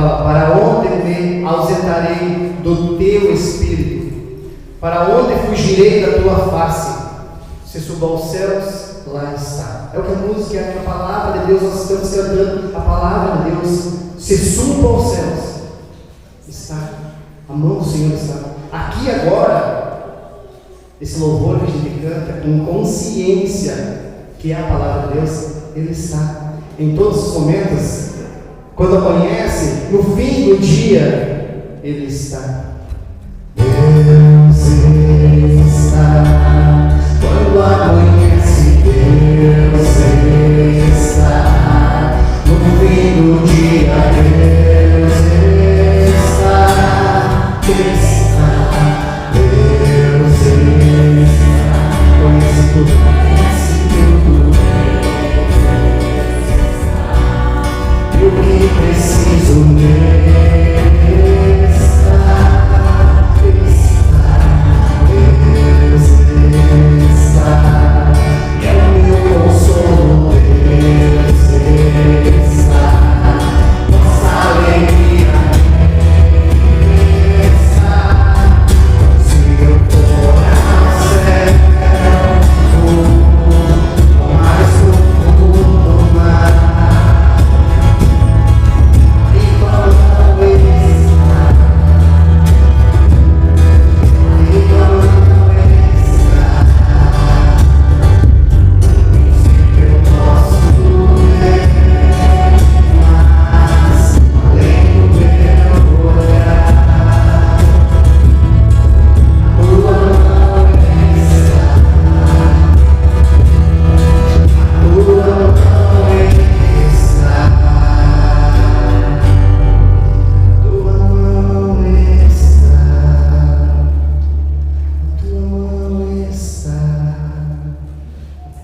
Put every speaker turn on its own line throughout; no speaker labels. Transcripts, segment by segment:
fala: para onde me ausentarei do teu espírito? Para onde fugirei da tua face? Se subo aos céus, lá está. É o que a música, é a palavra de Deus, nós estamos cantando a palavra de Deus. Se subo aos céus, está. A mão do Senhor está. Aqui agora, esse louvor que a gente canta com consciência que é a palavra de Deus, Ele está. Em todos os momentos, quando amanhece, no fim do dia, Ele está. Deus está. Quando amanhece, Deus está. No fim do dia, Deus está. Deus está. Conhece tudo. E o que preciso nele está. Deus está. É o meu consolo, Deus está. Nossa alegria está. Se eu for ao céu, mais profundo do mar, e quando está, eu posso ver mais além do meu olhar. Tua mão está, tua mão está, tua mão está,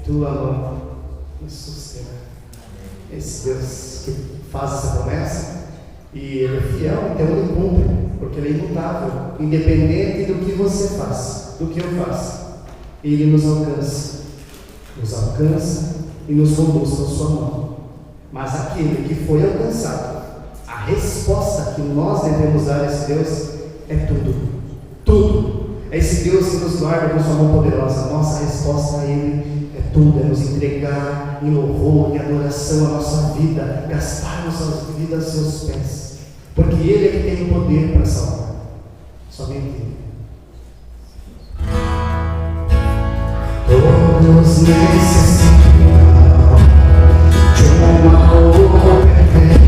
tua mão me sustenta. Esse Deus que faz essa promessa, e Ele é fiel, então Ele cumpre, porque Ele é imutável, independente do que você faz, do que eu faço. Ele nos alcança e nos conduz com a sua mão. Mas aquele que foi alcançado, a resposta que nós devemos dar a esse Deus é tudo, tudo. É esse Deus que nos guarda com sua mão poderosa. Nossa resposta a Ele é tudo, é nos entregar em louvor e adoração a nossa vida, gastar nossa vida aos seus pés, porque Ele é que tem o poder para salvar, somente Ele. Todos necessitam de um amor perfeito.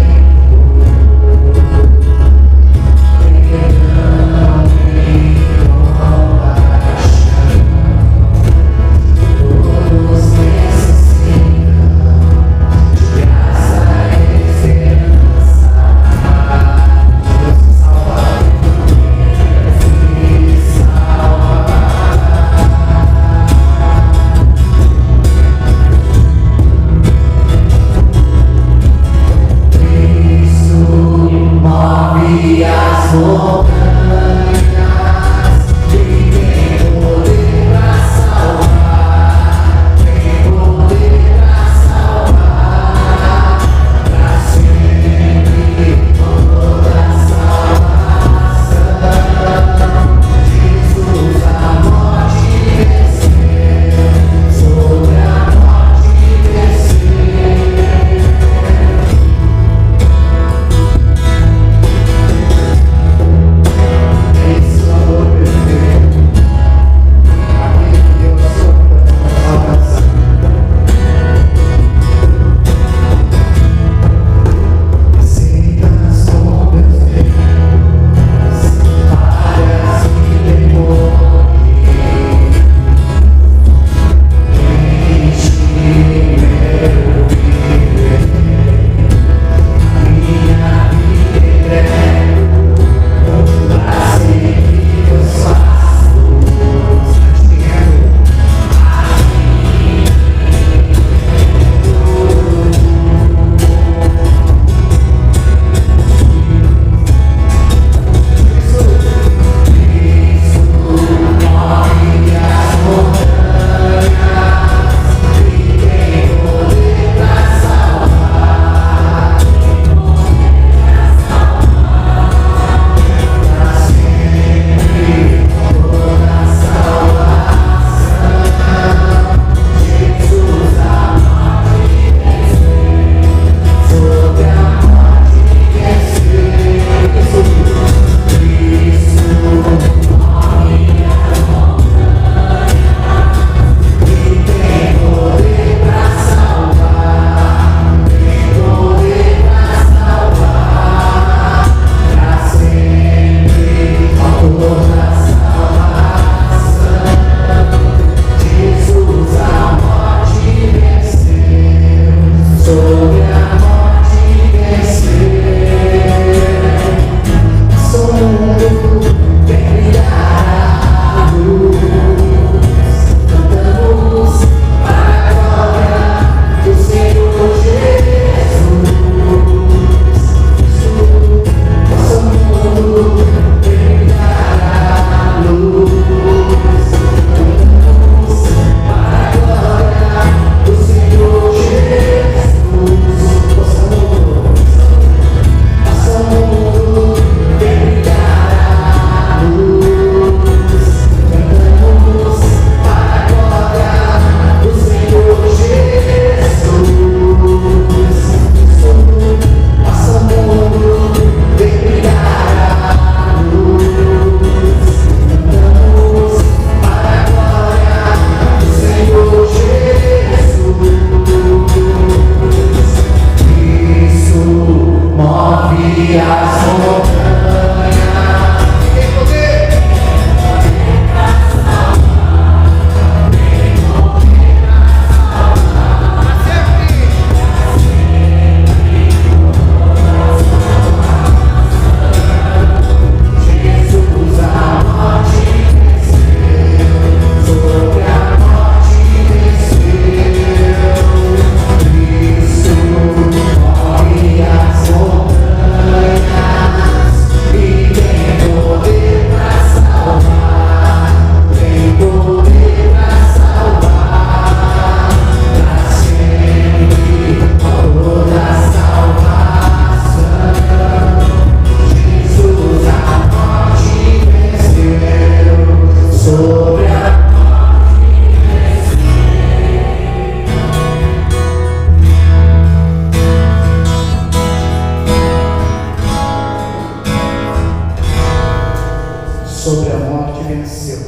sobre a morte venceu.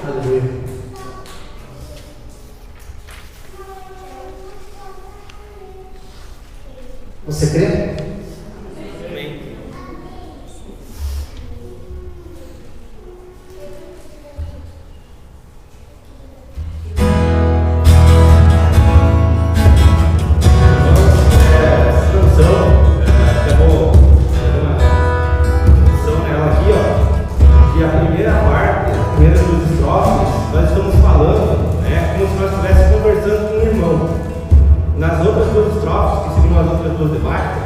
Aleluia. Você crê?
Nas outras duas estrofes, que seguiram as outras duas debates,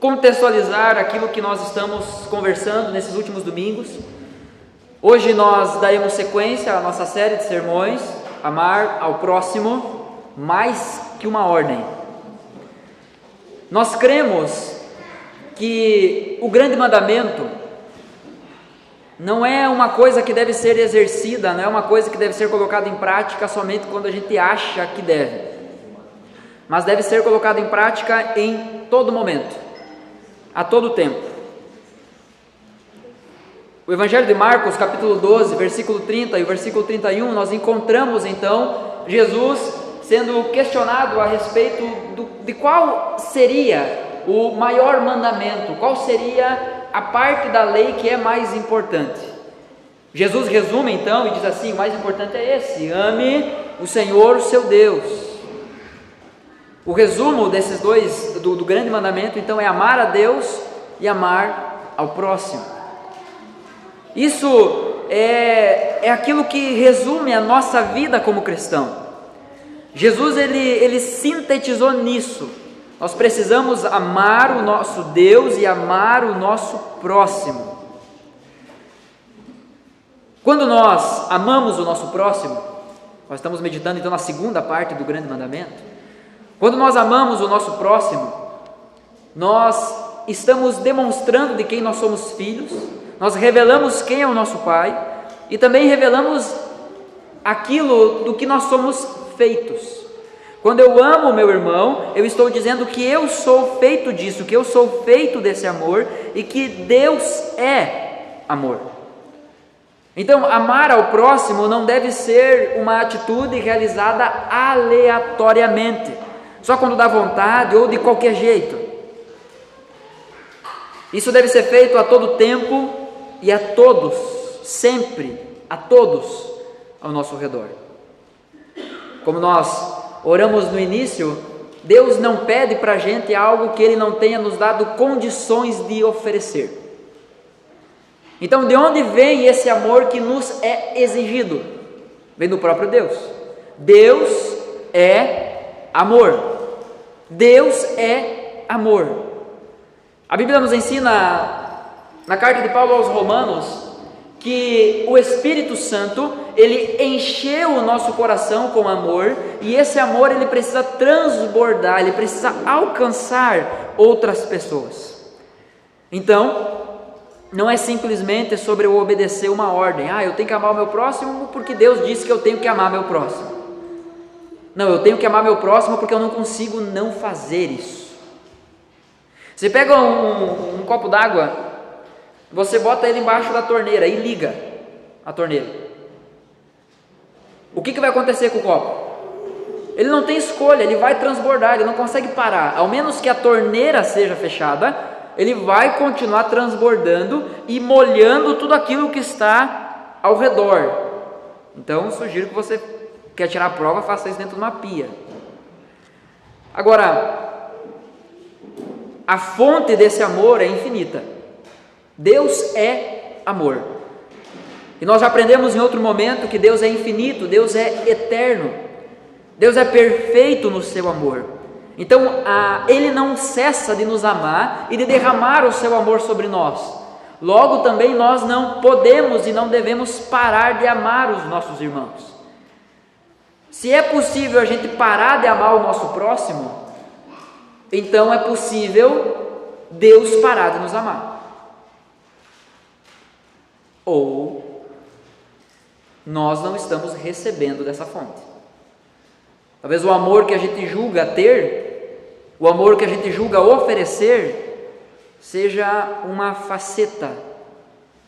contextualizar aquilo que nós estamos conversando nesses últimos domingos. Hoje nós daremos sequência à nossa série de sermões, Amar ao Próximo, mais que uma ordem. Nós cremos que o grande mandamento não é uma coisa que deve ser exercida, não é uma coisa que deve ser colocada em prática somente quando a gente acha que deve, mas deve ser colocada em prática em todo momento, a todo tempo. O Evangelho de Marcos, capítulo 12, versículo 30 e o versículo 31, nós encontramos então Jesus sendo questionado a respeito de qual seria o maior mandamento, qual seria a parte da lei que é mais importante. Jesus resume então e diz assim: o mais importante é esse: ame o Senhor seu Deus. O resumo desses dois, do grande mandamento, então, é amar a Deus e amar ao próximo. Isso é aquilo que resume a nossa vida como cristão. Jesus ele sintetizou nisso. Nós precisamos amar o nosso Deus e amar o nosso próximo. Quando nós amamos o nosso próximo, nós estamos meditando então na segunda parte do grande mandamento. Quando nós amamos o nosso próximo, nós estamos demonstrando de quem nós somos filhos, nós revelamos quem é o nosso Pai e também revelamos aquilo do que nós somos feitos. Quando eu amo o meu irmão, eu estou dizendo que eu sou feito disso, que eu sou feito desse amor e que Deus é amor. Então, amar ao próximo não deve ser uma atitude realizada aleatoriamente, só quando dá vontade ou de qualquer jeito. Isso deve ser feito a todo tempo e a todos, sempre, a todos ao nosso redor. Como nós oramos no início, Deus não pede para a gente algo que Ele não tenha nos dado condições de oferecer. Então, de onde vem esse amor que nos é exigido? Vem do próprio Deus. Deus é amor. Deus é amor. A Bíblia nos ensina, na carta de Paulo aos Romanos, que o Espírito Santo, ele encheu o nosso coração com amor, e esse amor ele precisa transbordar, ele precisa alcançar outras pessoas. Então, não é simplesmente sobre eu obedecer uma ordem, eu tenho que amar o meu próximo porque Deus disse que eu tenho que amar meu próximo. Não, eu tenho que amar meu próximo porque eu não consigo não fazer isso. Você pega um copo d'água, você bota ele embaixo da torneira e liga a torneira. O que vai acontecer com o copo? Ele não tem escolha, ele vai transbordar, ele não consegue parar. Ao menos que a torneira seja fechada, ele vai continuar transbordando e molhando tudo aquilo que está ao redor. Então, sugiro que você quer tirar a prova, faça isso dentro de uma pia. Agora, a fonte desse amor é infinita. Deus é amor. E nós já aprendemos em outro momento que Deus é infinito, Deus é eterno, Deus é perfeito no seu amor. Então, Ele não cessa de nos amar e de derramar o seu amor sobre nós. Logo, também nós não podemos e não devemos parar de amar os nossos irmãos. Se é possível a gente parar de amar o nosso próximo, então é possível Deus parar de nos amar. Ou nós não estamos recebendo dessa fonte. Talvez o amor que a gente julga ter, o amor que a gente julga oferecer, seja uma faceta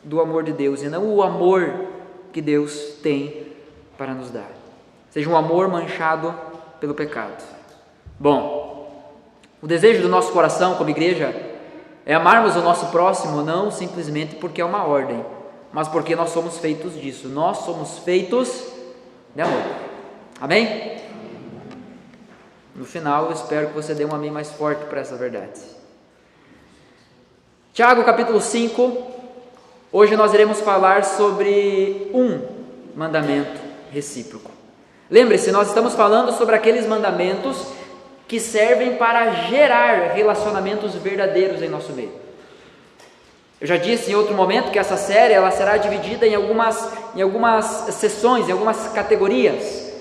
do amor de Deus e não o amor que Deus tem para nos dar. Seja um amor manchado pelo pecado. Bom, o desejo do nosso coração como igreja é amarmos o nosso próximo não simplesmente porque é uma ordem, mas porque nós somos feitos disso. Nós somos feitos de amor. Amém? No final, eu espero que você dê um amém mais forte para essa verdade. Tiago, capítulo 5. Hoje nós iremos falar sobre um mandamento recíproco. Lembre-se, nós estamos falando sobre aqueles mandamentos que servem para gerar relacionamentos verdadeiros em nosso meio. Eu já disse em outro momento que essa série ela será dividida em algumas sessões, em algumas categorias.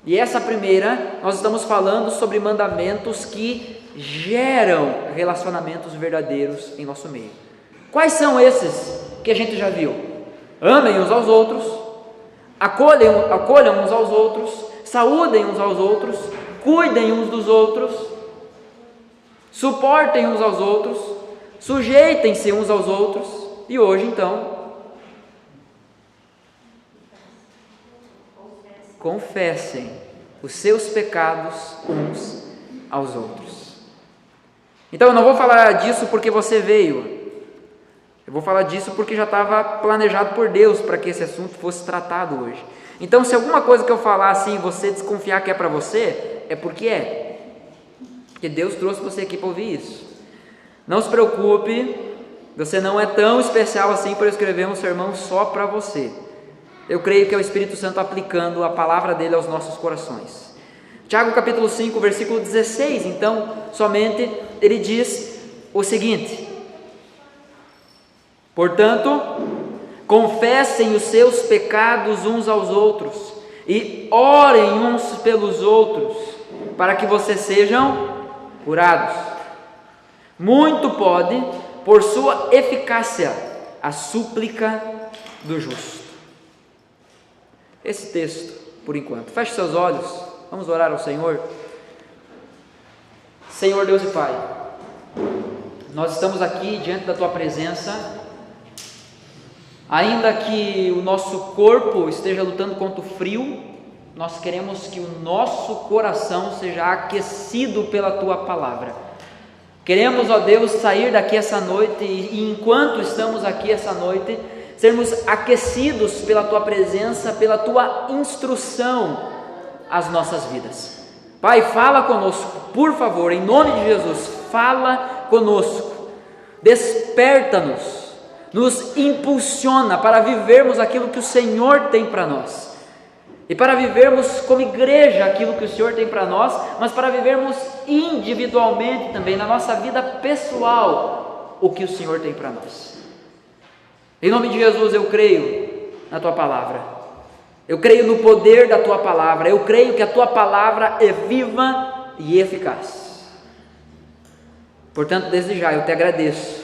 E essa primeira, nós estamos falando sobre mandamentos que geram relacionamentos verdadeiros em nosso meio. Quais são esses que a gente já viu? Amem uns aos outros, acolham uns aos outros, saúdem uns aos outros, cuidem uns dos outros, suportem uns aos outros, sujeitem-se uns aos outros. E hoje então, confessem os seus pecados uns aos outros. Então eu não vou falar disso porque você veio, eu vou falar disso porque já estava planejado por Deus para que esse assunto fosse tratado hoje. Então se alguma coisa que eu falar assim, você desconfiar que é para você, é porque é. Porque Deus trouxe você aqui para ouvir isso. Não se preocupe, você não é tão especial assim para eu escrever um sermão só para você. Eu creio que é o Espírito Santo aplicando a palavra dele aos nossos corações. Tiago capítulo 5, versículo 16, então, somente ele diz o seguinte: portanto, confessem os seus pecados uns aos outros e orem uns pelos outros, para que vocês sejam curados. Muito pode, por sua eficácia, a súplica do justo. Esse texto, por enquanto. Feche seus olhos, vamos orar ao Senhor. Senhor Deus e Pai, nós estamos aqui diante da Tua presença, ainda que o nosso corpo esteja lutando contra o frio, nós queremos que o nosso coração seja aquecido pela Tua palavra. Queremos, ó Deus, sair daqui essa noite e enquanto estamos aqui essa noite, sermos aquecidos pela Tua presença, pela Tua instrução às nossas vidas. Pai, fala conosco, por favor, em nome de Jesus, fala conosco, desperta-nos, nos impulsiona para vivermos aquilo que o Senhor tem para nós, e para vivermos como igreja aquilo que o Senhor tem para nós, mas para vivermos individualmente também, na nossa vida pessoal, o que o Senhor tem para nós. Em nome de Jesus, eu creio na Tua palavra, eu creio no poder da Tua palavra, eu creio que a Tua palavra é viva e eficaz. Portanto, desde já eu te agradeço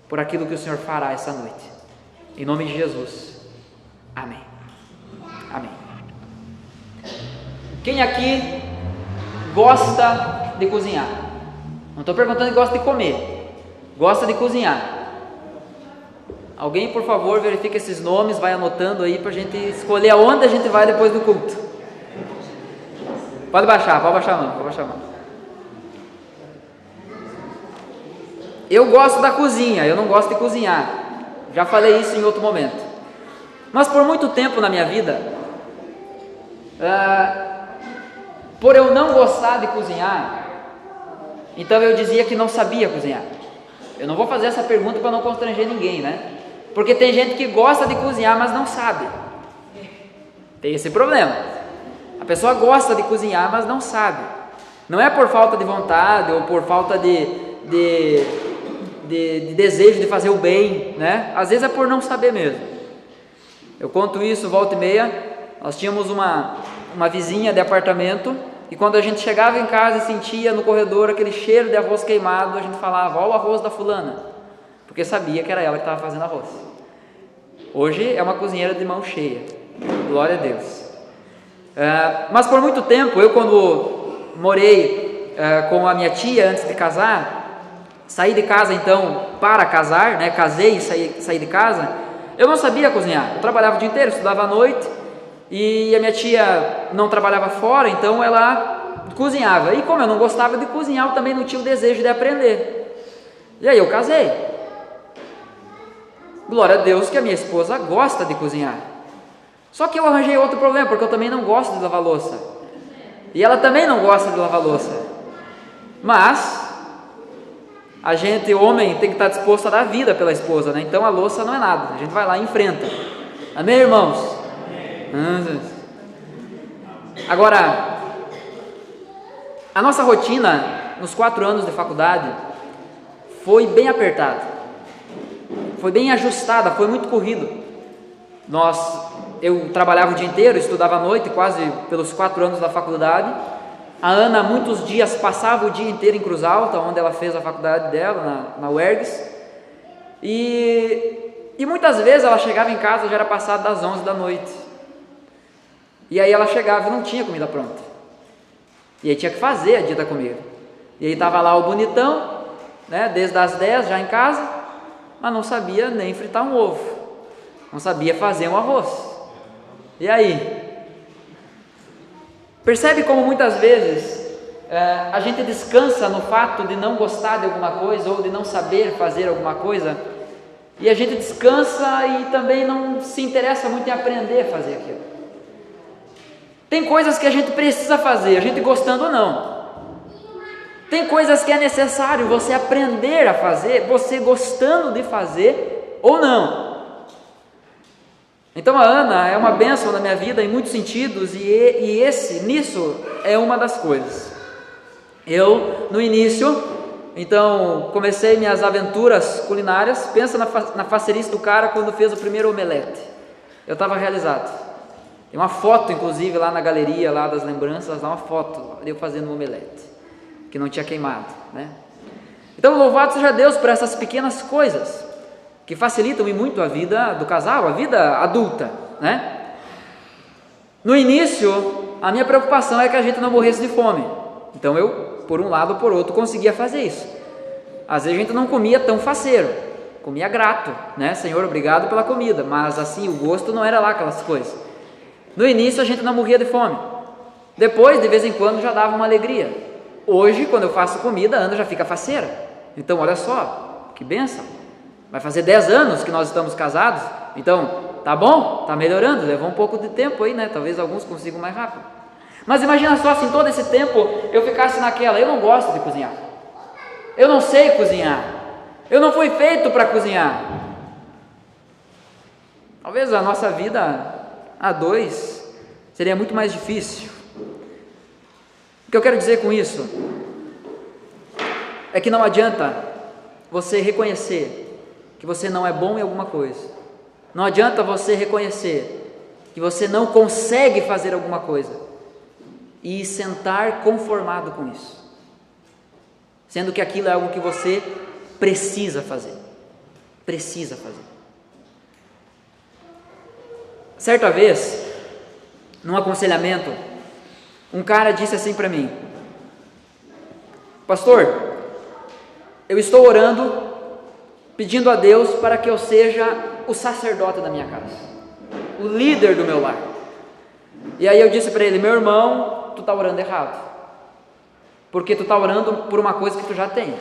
por aquilo que o Senhor fará essa noite. Em nome de Jesus, amém. Amém. Quem aqui gosta de cozinhar? Não estou perguntando se gosta de comer, gosta de cozinhar. Alguém, por favor, verifique esses nomes, vai anotando aí para a gente escolher aonde a gente vai depois do culto. Pode baixar a mão. Eu gosto da cozinha, eu não gosto de cozinhar. Já falei isso em outro momento. Mas por muito tempo na minha vida, por eu não gostar de cozinhar, então eu dizia que não sabia cozinhar. Eu não vou fazer essa pergunta para não constranger ninguém, né? Porque tem gente que gosta de cozinhar, mas não sabe. Tem esse problema. A pessoa gosta de cozinhar, mas não sabe. Não é por falta de vontade ou por falta de desejo de fazer o bem, né? Às vezes é por não saber mesmo. Eu conto isso volta e meia. Nós tínhamos uma vizinha de apartamento e quando a gente chegava em casa e sentia no corredor aquele cheiro de arroz queimado, a gente falava: ó, o arroz da fulana, porque sabia que era ela que estava fazendo arroz. Hoje é uma cozinheira de mão cheia, glória a Deus. Mas por muito tempo, eu quando morei com a minha tia antes de casar, saí de casa então para casar, né? Casei e saí de casa, eu não sabia cozinhar. Eu trabalhava o dia inteiro, estudava à noite, e a minha tia não trabalhava fora, então ela cozinhava. E como eu não gostava de cozinhar, eu também não tinha o desejo de aprender. E aí eu casei. Glória a Deus que a minha esposa gosta de cozinhar. Só que eu arranjei outro problema, porque eu também não gosto de lavar louça. E ela também não gosta de lavar louça. Mas a gente, homem, tem que estar disposto a dar vida pela esposa, né? Então a louça não é nada, a gente vai lá e enfrenta. Amém, irmãos? Agora, A nossa rotina nos 4 anos de faculdade foi bem apertada, foi bem ajustada, foi muito corrido. Eu trabalhava o dia inteiro, estudava à noite, quase pelos 4 anos da faculdade. A Ana, muitos dias, passava o dia inteiro em Cruz Alta, onde ela fez a faculdade dela, na UERGS. E muitas vezes ela chegava em casa, já era passado das 11 da noite. E aí ela chegava e não tinha comida pronta. E aí tinha que fazer a dita comida. E aí estava lá o bonitão, né, desde as 10 já em casa, mas não sabia nem fritar um ovo, não sabia fazer um arroz. E aí? Percebe como muitas vezes a gente descansa no fato de não gostar de alguma coisa ou de não saber fazer alguma coisa, e a gente descansa e também não se interessa muito em aprender a fazer aquilo. Tem coisas que a gente precisa fazer, a gente gostando ou não. Tem coisas que é necessário você aprender a fazer, você gostando de fazer ou não. Então a Ana é uma bênção na minha vida em muitos sentidos, e nisso é uma das coisas. Eu, no início, então, comecei minhas aventuras culinárias. Pensa na facerice do cara quando fez o primeiro omelete. Eu estava realizado. Tem uma foto, inclusive, lá na galeria, lá das lembranças, lá uma foto de eu fazendo um omelete, que não tinha queimado, né? Então, louvado seja Deus por essas pequenas coisas, que facilitam e muito a vida do casal, a vida adulta, né? No início, a minha preocupação é que a gente não morresse de fome. Então eu, por um lado ou por outro, conseguia fazer isso. Às vezes a gente não comia tão faceiro, comia grato, né? Senhor, obrigado pela comida, mas assim, o gosto não era lá aquelas coisas. No início a gente não morria de fome. Depois, de vez em quando, já dava uma alegria. Hoje, quando eu faço comida, a Ana já fica faceira. Então, olha só, que bênção. Vai fazer 10 anos que nós estamos casados, então, tá bom, tá melhorando, levou um pouco de tempo aí, né? Talvez alguns consigam mais rápido. Mas imagina só, se em todo esse tempo eu ficasse naquela, eu não gosto de cozinhar, eu não sei cozinhar, eu não fui feito para cozinhar. Talvez a nossa vida a dois seria muito mais difícil. O que eu quero dizer com isso é que não adianta você reconhecer que você não é bom em alguma coisa, não adianta você reconhecer que você não consegue fazer alguma coisa e sentar conformado com isso, sendo que aquilo é algo que você precisa fazer. Certa vez, num aconselhamento, um cara disse assim para mim: pastor, eu estou orando, pedindo a Deus para que eu seja o sacerdote da minha casa, o líder do meu lar. E aí eu disse para ele: meu irmão, tu está orando errado, porque tu está orando por uma coisa que tu já tem.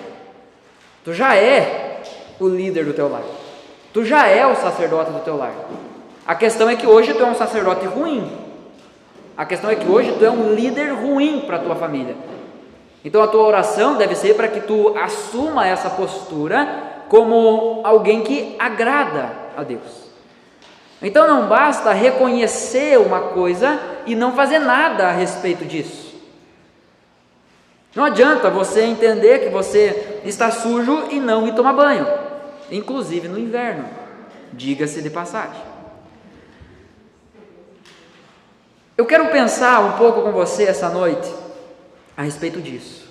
Tu já é o líder do teu lar, tu já é o sacerdote do teu lar. A questão é que hoje tu é um sacerdote ruim, a questão é que hoje tu é um líder ruim para a tua família. Então a tua oração deve ser para que tu assuma essa postura como alguém que agrada a Deus. Então não basta reconhecer uma coisa e não fazer nada a respeito disso. Não adianta você entender que você está sujo e não ir tomar banho, inclusive no inverno, diga-se de passagem. Eu quero pensar um pouco com você essa noite a respeito disso,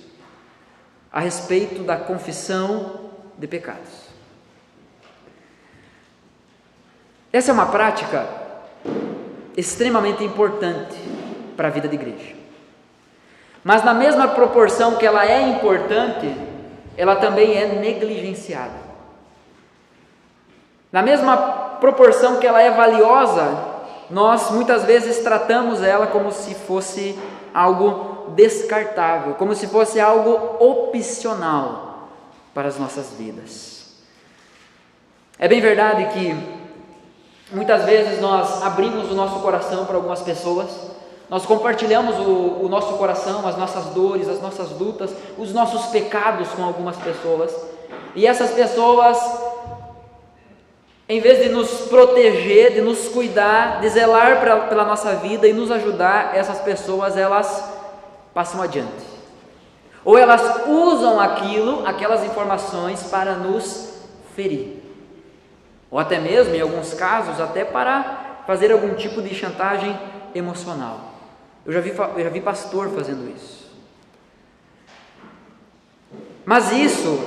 a respeito da confissão de pecados. Essa é uma prática extremamente importante para a vida de igreja, mas na mesma proporção que ela é importante, ela também é negligenciada. Na mesma proporção que ela é valiosa, nós muitas vezes tratamos ela como se fosse algo descartável, como se fosse algo opcional para as nossas vidas. É bem verdade que muitas vezes nós abrimos o nosso coração para algumas pessoas, nós compartilhamos o nosso coração, as nossas dores, as nossas lutas, os nossos pecados com algumas pessoas, e essas pessoas, em vez de nos proteger, de nos cuidar, de zelar pela nossa vida e nos ajudar, essas pessoas, elas passam adiante. ou elas usam aquelas informações para nos ferir, ou até mesmo, em alguns casos, até para fazer algum tipo de chantagem emocional. Eu já vi pastor fazendo isso. Mas isso,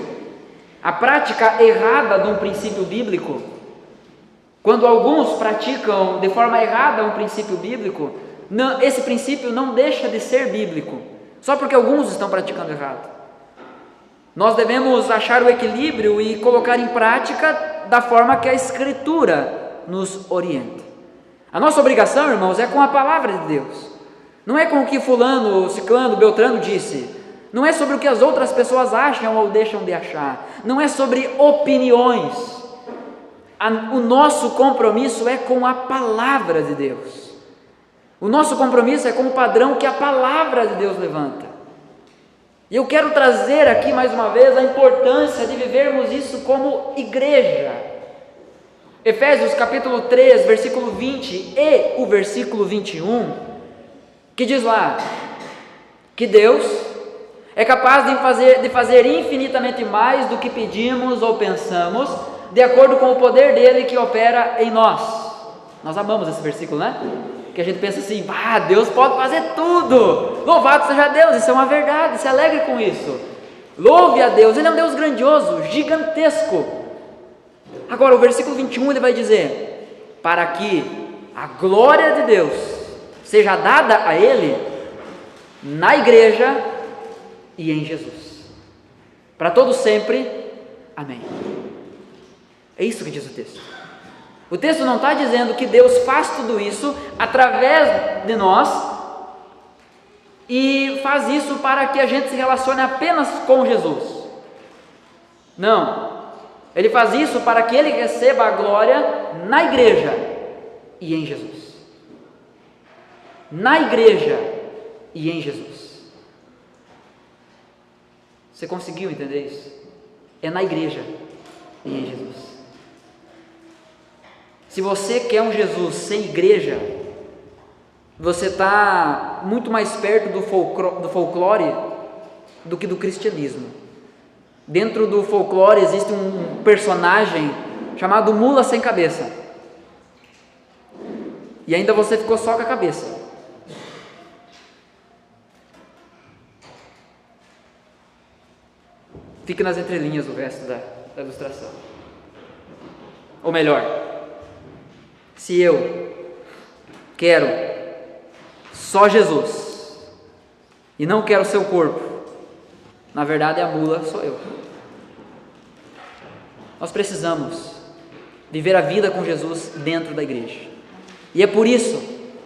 a prática errada de um princípio bíblico, quando alguns praticam de forma errada um princípio bíblico, esse princípio não deixa de ser bíblico, só porque alguns estão praticando errado. Nós devemos achar o equilíbrio e colocar em prática da forma que a Escritura nos orienta. A nossa obrigação, irmãos, é com a palavra de Deus, não é com o que fulano, ciclano, beltrano disse, não é sobre o que as outras pessoas acham ou deixam de achar, não é sobre opiniões. O nosso compromisso é com a palavra de Deus. O nosso compromisso é com o padrão que a palavra de Deus levanta. E eu quero trazer aqui mais uma vez a importância de vivermos isso como igreja. Efésios capítulo 3, versículo 20 e o versículo 21, que diz lá que Deus é capaz de fazer infinitamente mais do que pedimos ou pensamos, de acordo com o poder dele que opera em nós. Nós amamos esse versículo, né? Que a gente pensa assim, Deus pode fazer tudo, louvado seja Deus, isso é uma verdade, se alegre com isso, louve a Deus, Ele é um Deus grandioso, gigantesco. Agora o versículo 21 ele vai dizer, para que a glória de Deus seja dada a Ele, na igreja e em Jesus, para todos sempre, amém. É isso que diz o texto. O texto não está dizendo que Deus faz tudo isso através de nós e faz isso para que a gente se relacione apenas com Jesus. Não, Ele faz isso para que Ele receba a glória na igreja e em Jesus. Na igreja e em Jesus. Você conseguiu entender isso? É na igreja e em Jesus. Se você quer um Jesus sem igreja, você está muito mais perto do folclore do que do cristianismo. Dentro do folclore existe um personagem chamado Mula Sem Cabeça. E ainda você ficou só com a cabeça. Fique nas entrelinhas o resto da ilustração. Ou melhor, se eu quero só Jesus e não quero o seu corpo, na verdade a mula sou eu. Nós precisamos viver a vida com Jesus dentro da igreja. E é por isso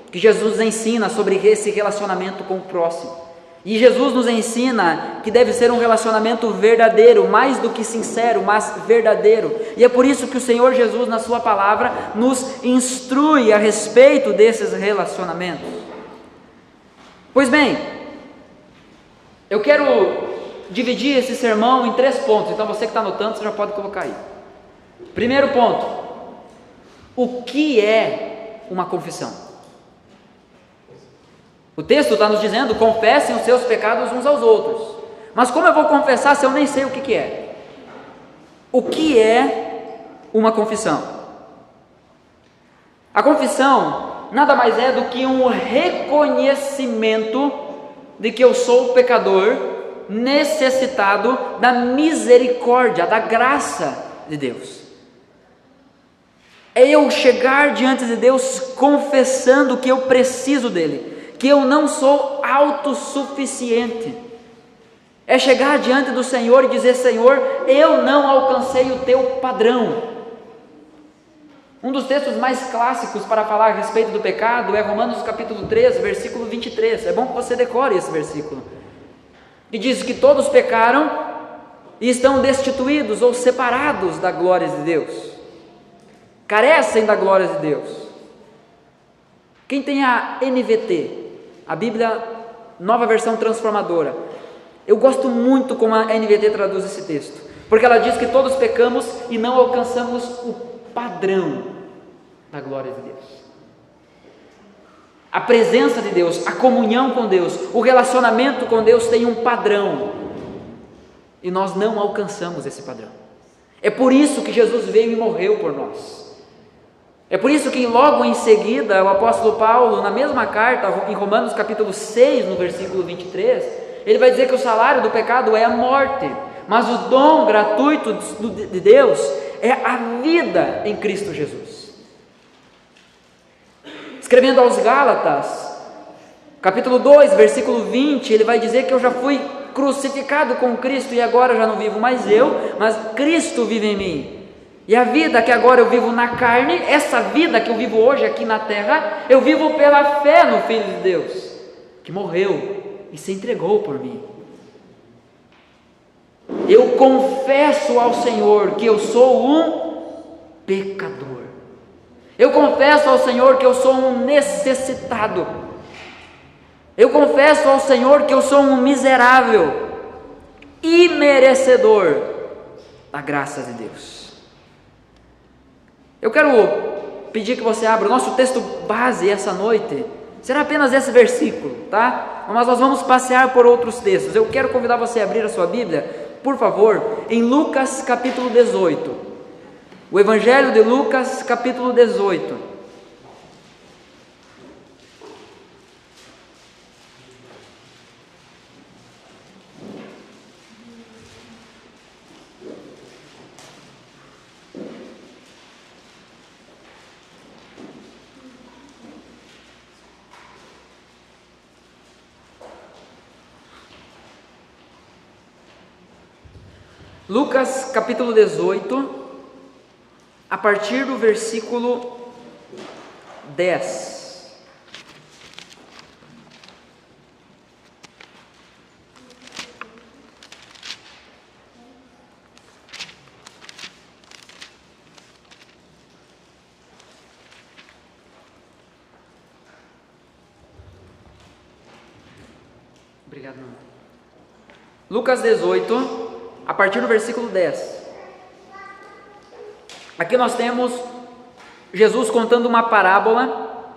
que Jesus nos ensina sobre esse relacionamento com o próximo. E Jesus nos ensina que deve ser um relacionamento verdadeiro, mais do que sincero, mas verdadeiro. E é por isso que o Senhor Jesus, na sua palavra, nos instrui a respeito desses relacionamentos. Pois bem, eu quero dividir esse sermão em 3 pontos. Então você que está anotando, você já pode colocar aí. Primeiro ponto: o que é uma confissão? O texto está nos dizendo, confessem os seus pecados uns aos outros. Mas como eu vou confessar se eu nem sei o que é? O que é uma confissão? A confissão nada mais é do que um reconhecimento de que eu sou pecador, necessitado da misericórdia, da graça de Deus. É eu chegar diante de Deus confessando que eu preciso dele, que eu não sou autossuficiente. É chegar diante do Senhor e dizer: Senhor, eu não alcancei o teu padrão. Um dos textos mais clássicos para falar a respeito do pecado é Romanos capítulo 3, versículo 23. É bom que você decore esse versículo. Que diz que todos pecaram e estão destituídos ou separados da glória de Deus. Carecem da glória de Deus. Quem tem a NVT, a Bíblia Nova Versão Transformadora, eu gosto muito como a NVT traduz esse texto, porque ela diz que todos pecamos e não alcançamos o padrão da glória de Deus. A presença de Deus, a comunhão com Deus, o relacionamento com Deus tem um padrão. E nós não alcançamos esse padrão. É por isso que Jesus veio e morreu por nós. É por isso que logo em seguida o apóstolo Paulo, na mesma carta, em Romanos capítulo 6, no versículo 23, ele vai dizer que o salário do pecado é a morte, mas o dom gratuito de Deus é a vida em Cristo Jesus. Escrevendo aos Gálatas, capítulo 2, versículo 20, ele vai dizer que eu já fui crucificado com Cristo e agora já não vivo mais eu, mas Cristo vive em mim. E a vida que agora eu vivo na carne, essa vida que eu vivo hoje aqui na terra, eu vivo pela fé no Filho de Deus, que morreu e se entregou por mim. Eu confesso ao Senhor que eu sou um pecador. Eu confesso ao Senhor que eu sou um necessitado. Eu confesso ao Senhor que eu sou um miserável, imerecedor da graça de Deus. Eu quero pedir que você abra o nosso texto base essa noite. Será apenas esse versículo, tá? Mas nós vamos passear por outros textos. Eu quero convidar você a abrir a sua Bíblia, por favor, em Lucas capítulo 18. O Evangelho de Lucas capítulo 18. Lucas capítulo 18, a partir do versículo 10. Obrigado, irmão. Lucas 18, a partir do versículo 10. Aqui nós temos Jesus contando uma parábola,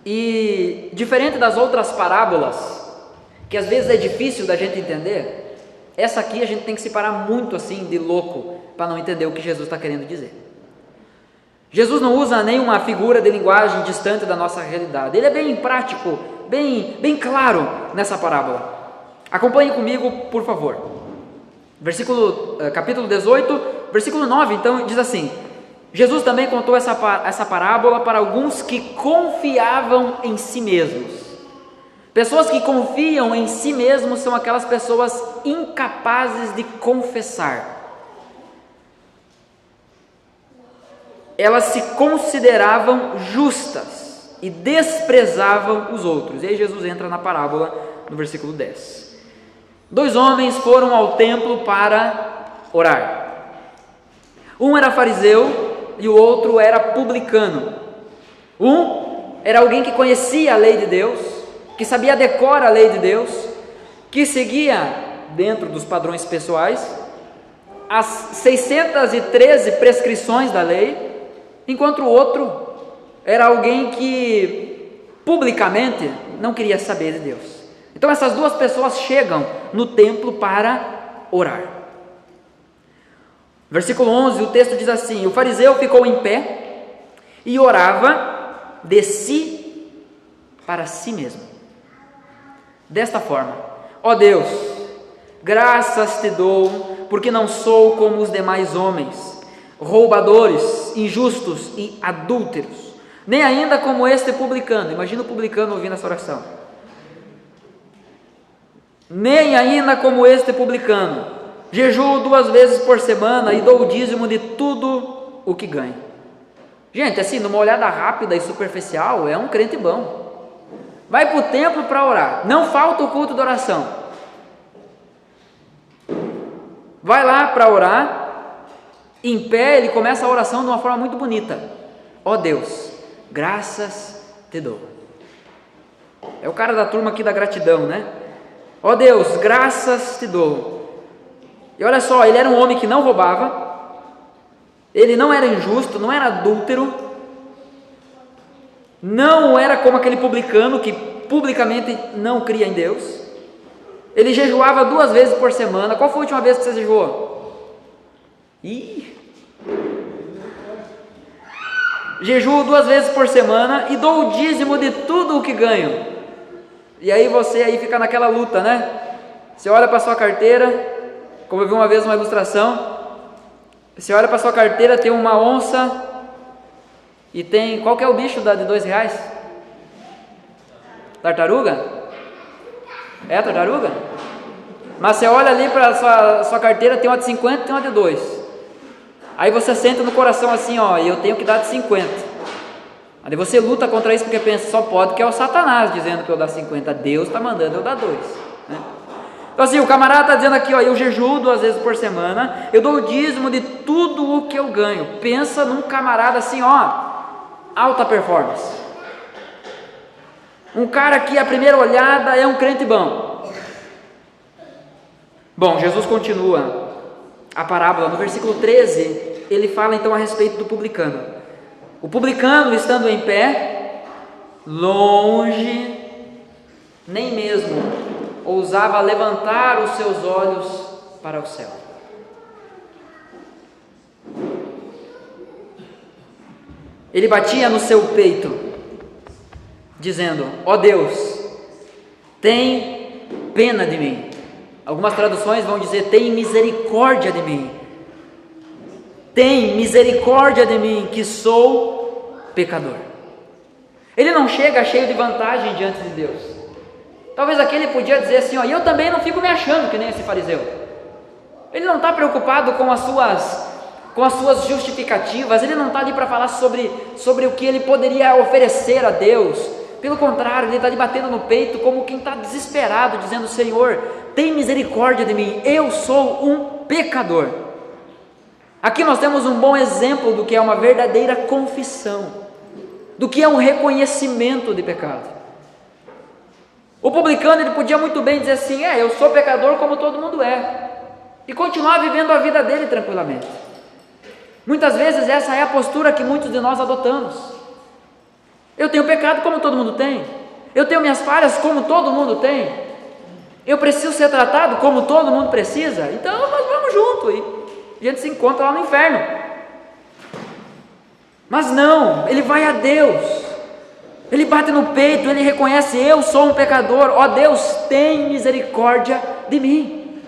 e diferente das outras parábolas, que às vezes é difícil da gente entender, essa aqui a gente tem que se parar muito assim de louco para não entender o que Jesus está querendo dizer. Jesus não usa nenhuma figura de linguagem distante da nossa realidade, ele é bem prático, bem claro nessa parábola. Acompanhe comigo, por favor. Capítulo 18, versículo 9, então, diz assim: Jesus também contou essa parábola para alguns que confiavam em si mesmos. Pessoas que confiam em si mesmos são aquelas pessoas incapazes de confessar. Elas se consideravam justas e desprezavam os outros. E aí Jesus entra na parábola no versículo 10. 2 homens foram ao templo para orar. Um era fariseu e o outro era publicano. Um era alguém que conhecia a lei de Deus, que sabia decorar a lei de Deus, que seguia, dentro dos padrões pessoais, as 613 prescrições da lei, enquanto o outro era alguém que publicamente não queria saber de Deus. Então essas duas pessoas chegam no templo para orar. Versículo 11, o texto diz assim: o fariseu ficou em pé e orava de si para si mesmo, desta forma: ó Deus, graças te dou, porque não sou como os demais homens, roubadores, injustos e adúlteros, nem ainda como este publicano. Imagina o publicano ouvindo essa oração. Nem ainda como este publicano, jejuo 2 vezes por semana e dou o dízimo de tudo o que ganho. Gente, assim, numa olhada rápida e superficial, é um crente bom. Vai para o templo para orar, não falta o culto de oração. Vai lá para orar, em pé, ele começa a oração de uma forma muito bonita: ó Deus, graças te dou. É o cara da turma aqui da gratidão, né? Ó Deus, graças te dou. E olha só, ele era um homem que não roubava, ele não era injusto, não era adúltero, não era como aquele publicano que publicamente não cria em Deus. Ele jejuava 2 vezes por semana. Qual foi a última vez que você jejuou? Jejuo 2 vezes por semana e dou o dízimo de tudo o que ganho. E aí você aí fica naquela luta, né? Você olha para sua carteira, como eu vi uma vez uma ilustração, você olha para sua carteira, tem uma onça e tem, qual que é o bicho de R$2? Tartaruga? É tartaruga? Mas você olha ali para sua carteira, tem uma de 50 e tem uma de 2. Aí você senta no coração assim, ó, e eu tenho que dar de 50. Aí você luta contra isso porque pensa, só pode que é o Satanás dizendo que eu dar 50, Deus está mandando eu dar 2, né? Então assim, o camarada está dizendo aqui, ó, eu jejuo 2 vezes por semana, eu dou o dízimo de tudo o que eu ganho. Pensa num camarada assim, ó, alta performance. Um cara que à primeira olhada é um crente bom. Bom, Jesus continua a parábola, no versículo 13, ele fala então a respeito do publicano. O publicano, estando em pé, longe, nem mesmo ousava levantar os seus olhos para o céu. Ele batia no seu peito, dizendo: ó Deus, tem pena de mim. Algumas traduções vão dizer: tem misericórdia de mim. Tem misericórdia de mim, que sou pecador. Ele não chega cheio de vantagem diante de Deus. Talvez aquele podia dizer assim, ó, e eu também não fico me achando que nem esse fariseu. Ele não está preocupado com as suas justificativas, ele não está ali para falar sobre o que ele poderia oferecer a Deus. Pelo contrário, ele está ali batendo no peito como quem está desesperado, dizendo: Senhor, tem misericórdia de mim, eu sou um pecador. Aqui nós temos um bom exemplo do que é uma verdadeira confissão, do que é um reconhecimento de pecado. O publicano, ele podia muito bem dizer assim: eu sou pecador como todo mundo é, e continuar vivendo a vida dele tranquilamente. Muitas vezes essa é a postura que muitos de nós adotamos. Eu tenho pecado como todo mundo tem, eu tenho minhas falhas como todo mundo tem, eu preciso ser tratado como todo mundo precisa, então nós vamos junto e a gente se encontra lá no inferno. Mas não, ele vai a Deus, ele bate no peito, ele reconhece: eu sou um pecador, ó Deus, tem misericórdia de mim.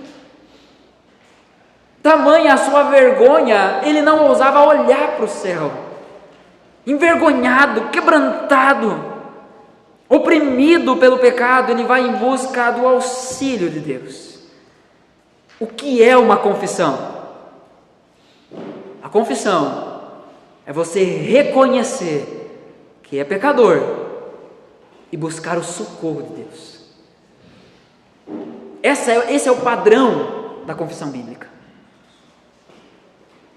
Tamanha a sua vergonha, ele não ousava olhar para o céu. Envergonhado, quebrantado, oprimido pelo pecado, ele vai em busca do auxílio de Deus. O que é uma confissão? A confissão é você reconhecer que é pecador e buscar o socorro de Deus. Esse é o padrão da confissão bíblica.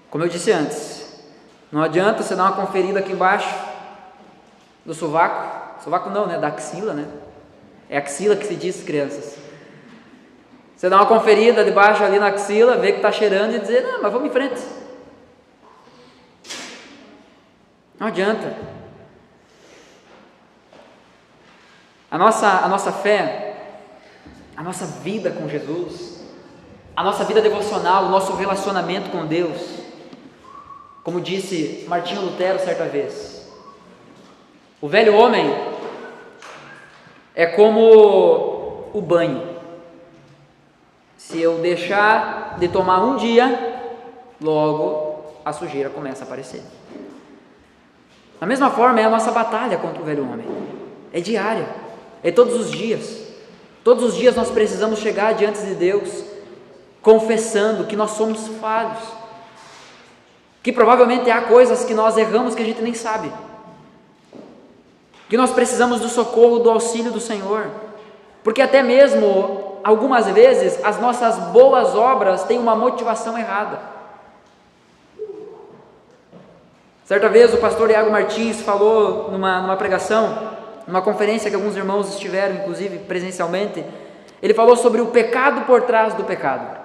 Como eu disse antes, não adianta você dar uma conferida aqui embaixo do sovaco. Sovaco não, né? Da axila, né? É axila que se diz, crianças. Você dá uma conferida debaixo ali na axila, vê que está cheirando e dizer: não, mas vamos em frente. Não adianta. A nossa fé, a nossa vida com Jesus, a nossa vida devocional, o nosso relacionamento com Deus, como disse Martinho Lutero certa vez, o velho homem é como o banho. Se eu deixar de tomar um dia, logo a sujeira começa a aparecer. Da mesma forma é a nossa batalha contra o velho homem. É diária, é todos os dias. Todos os dias nós precisamos chegar diante de Deus, confessando que nós somos falhos, que provavelmente há coisas que nós erramos que a gente nem sabe, que nós precisamos do socorro, do auxílio do Senhor, porque até mesmo algumas vezes as nossas boas obras têm uma motivação errada. Certa vez o pastor Iago Martins falou numa pregação, numa conferência que alguns irmãos estiveram, inclusive presencialmente, ele falou sobre o pecado por trás do pecado.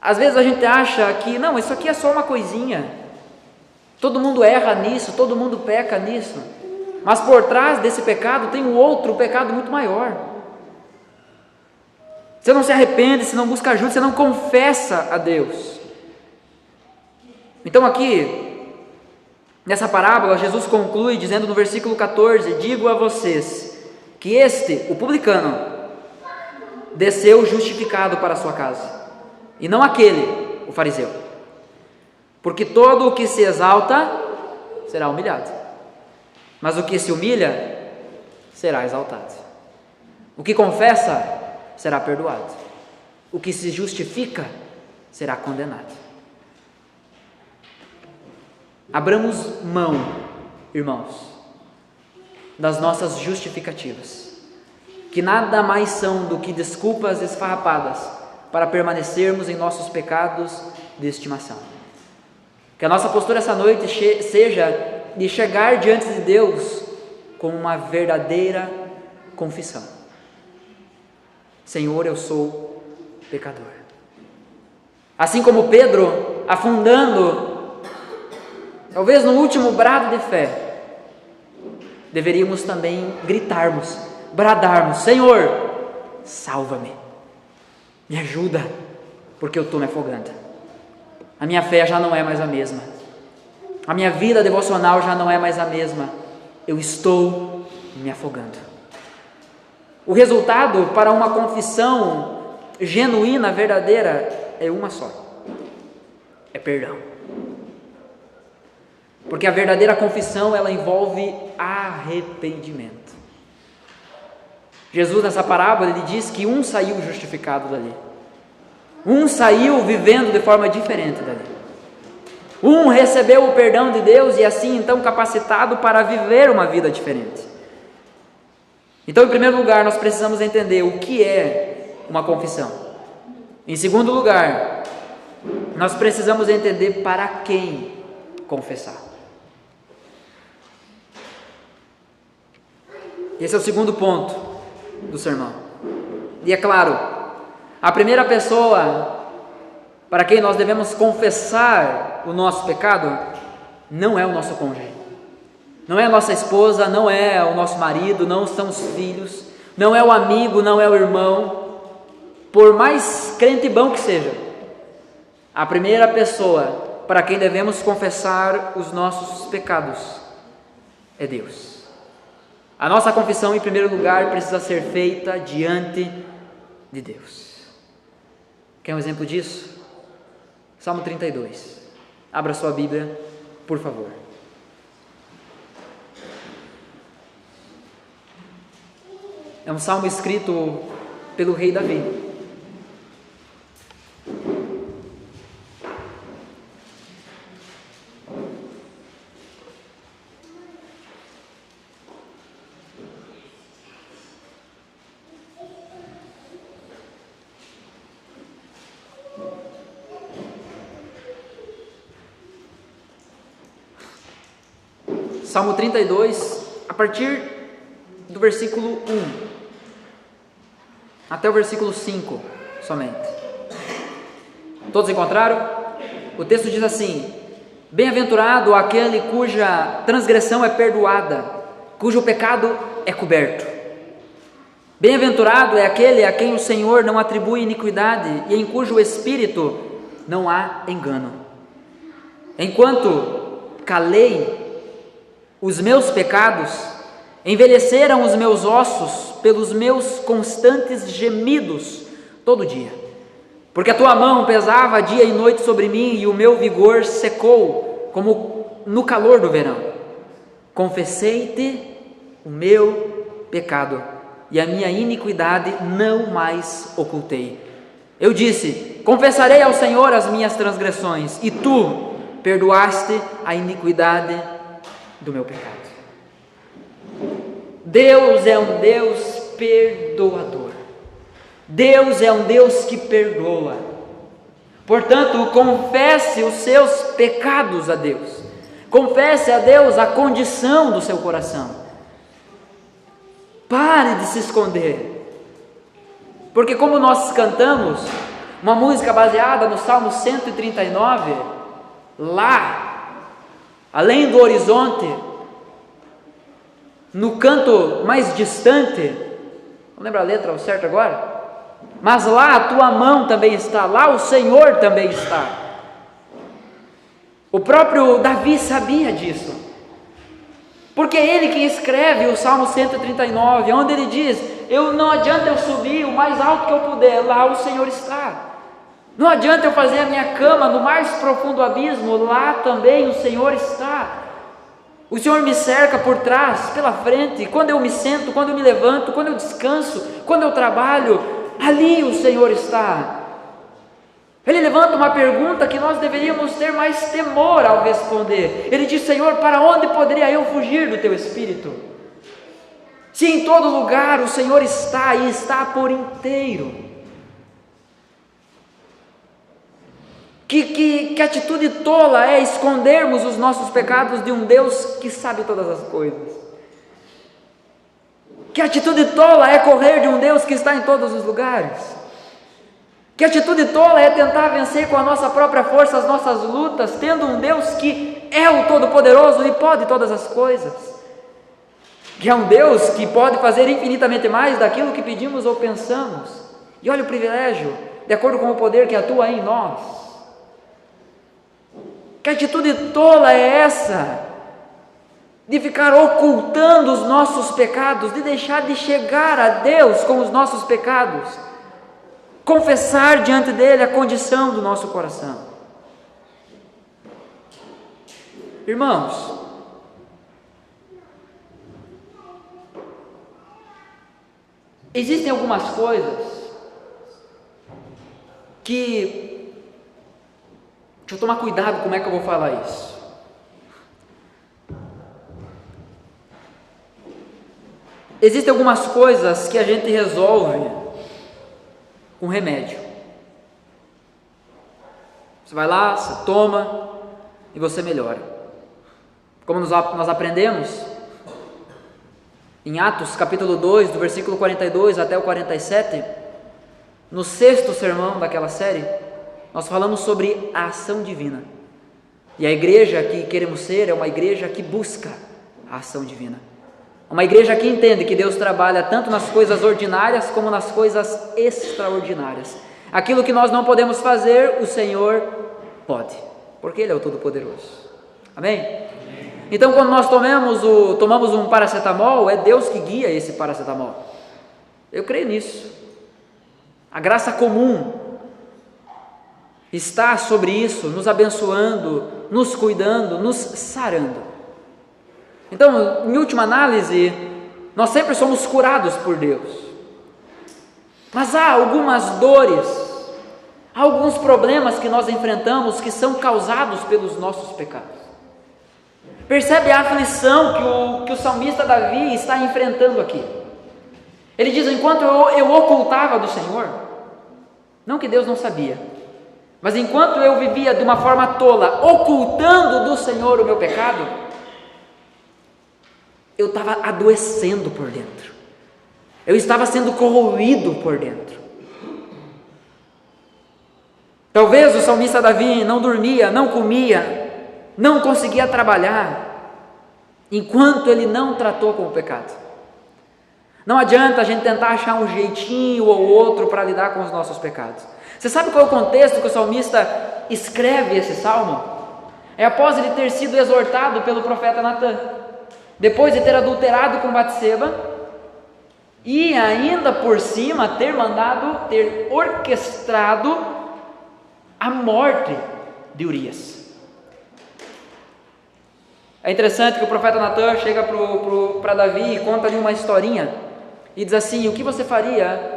Às vezes a gente acha que, não, isso aqui é só uma coisinha, Todo mundo erra nisso, todo mundo peca nisso. Mas por trás desse pecado tem um outro pecado muito maior. Você não se arrepende, você não busca ajuda, você não confessa a Deus. Então aqui, nessa parábola, Jesus conclui dizendo no versículo 14: digo a vocês que este, o publicano, desceu justificado para a sua casa, e não aquele, o fariseu. Porque todo o que se exalta será humilhado, mas o que se humilha será exaltado. O que confessa será perdoado, o que se justifica será condenado. Abramos mão, irmãos, das nossas justificativas, que nada mais são do que desculpas esfarrapadas para permanecermos em nossos pecados de estimação. Que a nossa postura essa noite seja de chegar diante de Deus com uma verdadeira confissão: Senhor, eu sou pecador. Assim como Pedro, afundando, talvez no último brado de fé, deveríamos também gritarmos, bradarmos: Senhor, salva-me, me ajuda, porque eu estou me afogando. A minha fé já não é mais a mesma, a minha vida devocional já não é mais a mesma, eu estou me afogando. O resultado para uma confissão genuína, verdadeira, é uma só: é perdão. Porque a verdadeira confissão, ela envolve arrependimento. Jesus, nessa parábola, ele diz que um saiu justificado dali, um saiu vivendo de forma diferente dali, um recebeu o perdão de Deus e assim então capacitado para viver uma vida diferente. Então, em primeiro lugar, nós precisamos entender o que é uma confissão. Em segundo lugar, nós precisamos entender para quem confessar. Esse é o segundo ponto do sermão. E é claro, a primeira pessoa para quem nós devemos confessar o nosso pecado não é o nosso cônjuge, não é a nossa esposa, não é o nosso marido, não são os filhos, não é o amigo, não é o irmão, por mais crente bom que seja. A primeira pessoa para quem devemos confessar os nossos pecados é Deus. A nossa confissão, em primeiro lugar, precisa ser feita diante de Deus. Quer um exemplo disso? Salmo 32. Abra sua Bíblia, por favor. É um salmo escrito pelo rei Davi. Salmo 32, a partir do versículo 1 até o versículo 5 somente. Todos encontraram? O texto diz assim: bem-aventurado aquele cuja transgressão é perdoada, cujo pecado é coberto. Bem-aventurado é aquele a quem o Senhor não atribui iniquidade e em cujo espírito não há engano. Enquanto calei os meus pecados, envelheceram os meus ossos pelos meus constantes gemidos todo dia. Porque a tua mão pesava dia e noite sobre mim e o meu vigor secou como no calor do verão. Confessei-te o meu pecado e a minha iniquidade não mais ocultei. Eu disse: confessarei ao Senhor as minhas transgressões, e tu perdoaste a iniquidade do meu pecado. Deus é um Deus perdoador. Deus é um Deus que perdoa. Portanto, confesse os seus pecados a Deus. Confesse a Deus a condição do seu coração. Pare de se esconder. Porque como nós cantamos uma música baseada no Salmo 139, lá além do horizonte, no canto mais distante, não lembro a letra ao certo agora, mas lá a tua mão também está, lá o Senhor também está. O próprio Davi sabia disso, porque é ele que escreve o Salmo 139, onde ele diz: não adianta eu subir o mais alto que eu puder, lá o Senhor está. Não adianta eu fazer a minha cama no mais profundo abismo, lá também o Senhor está. O Senhor me cerca por trás, pela frente, quando eu me sento, quando eu me levanto, quando eu descanso, quando eu trabalho, ali o Senhor está. Ele levanta uma pergunta que nós deveríamos ter mais temor ao responder. Ele diz: Senhor, para onde poderia eu fugir do Teu Espírito? Se em todo lugar o Senhor está e está por inteiro. Que atitude tola é escondermos os nossos pecados de um Deus que sabe todas as coisas. Que atitude tola é correr de um Deus que está em todos os lugares. Que atitude tola é tentar vencer com a nossa própria força as nossas lutas, tendo um Deus que é o Todo-Poderoso e pode todas as coisas. Que é um Deus que pode fazer infinitamente mais daquilo que pedimos ou pensamos. E olha o privilégio, de acordo com o poder que atua em nós. Que atitude tola é essa? De ficar ocultando os nossos pecados, de deixar de chegar a Deus com os nossos pecados, confessar diante dele a condição do nosso coração. Irmãos, existem algumas coisas que... Deixa eu tomar cuidado como é que eu vou falar isso. Existem algumas coisas que a gente resolve com remédio. Você vai lá, você toma e você melhora. Como nós aprendemos em Atos capítulo 2, do versículo 42 até o 47, no 6º sermão daquela série, nós falamos sobre a ação divina. E a igreja que queremos ser é uma igreja que busca a ação divina. Uma igreja que entende que Deus trabalha tanto nas coisas ordinárias como nas coisas extraordinárias. Aquilo que nós não podemos fazer, o Senhor pode, porque Ele é o Todo-Poderoso. Amém? Então, quando nós tomamos um paracetamol, é Deus que guia esse paracetamol. Eu creio nisso. A graça comum está sobre isso, nos abençoando, nos cuidando, nos sarando. Então, em última análise, nós sempre somos curados por Deus. Mas há algumas dores, há alguns problemas que nós enfrentamos que são causados pelos nossos pecados. Percebe a aflição que o salmista Davi está enfrentando aqui. Ele diz: enquanto eu ocultava do Senhor, não que Deus não sabia, mas enquanto eu vivia de uma forma tola, ocultando do Senhor o meu pecado, eu estava adoecendo por dentro, eu estava sendo corroído por dentro. Talvez o salmista Davi não dormia, não comia, não conseguia trabalhar, enquanto ele não tratou com o pecado. Não adianta a gente tentar achar um jeitinho ou outro para lidar com os nossos pecados. Você sabe qual é o contexto que o salmista escreve esse salmo? É após ele ter sido exortado pelo profeta Natã, depois de ter adulterado com Batseba, e ainda por cima ter orquestrado a morte de Urias. É interessante que o profeta Natã chega para Davi e conta ali uma historinha, e diz assim: o que você faria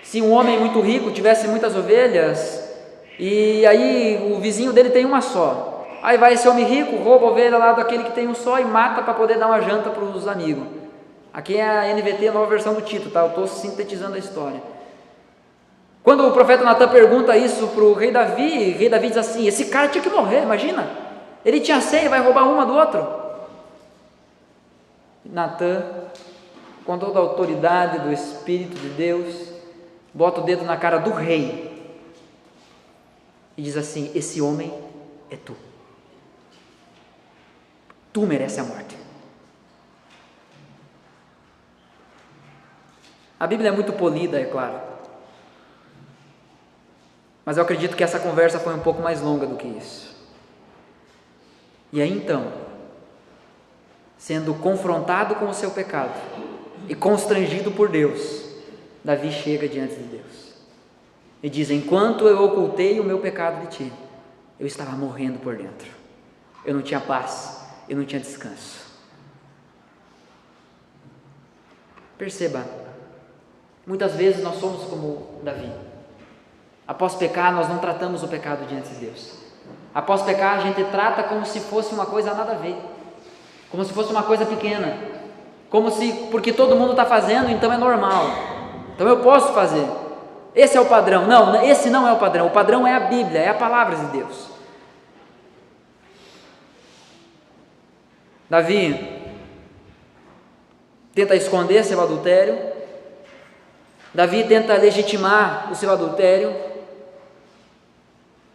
se um homem muito rico tivesse muitas ovelhas, e aí o vizinho dele tem uma só? Aí vai esse homem rico, rouba a ovelha lá daquele que tem um só e mata para poder dar uma janta para os amigos. Aqui é a NVT, a nova versão do Tito, tá? Eu estou sintetizando a história. Quando o profeta Natã pergunta isso para o rei Davi diz assim: esse cara tinha que morrer, imagina, ele tinha 100 e vai roubar uma do outro. Natã, com toda a autoridade do Espírito de Deus, bota o dedo na cara do rei e diz assim: esse homem é tu. Tu mereces a morte. A Bíblia é muito polida, é claro. Mas eu acredito que essa conversa foi um pouco mais longa do que isso. E aí então, sendo confrontado com o seu pecado e constrangido por Deus, Davi chega diante de Deus e diz: enquanto eu ocultei o meu pecado de ti, eu estava morrendo por dentro. Eu não tinha paz, eu não tinha descanso. Perceba, muitas vezes nós somos como Davi. Após pecar, nós não tratamos o pecado diante de Deus. Após pecar, a gente trata como se fosse uma coisa nada a ver, como se fosse uma coisa pequena, como se, porque todo mundo está fazendo, então é normal, então eu posso fazer, esse é o padrão. Não, esse não é o padrão é a Bíblia, é a palavra de Deus. Davi tenta esconder seu adultério, Davi tenta legitimar o seu adultério,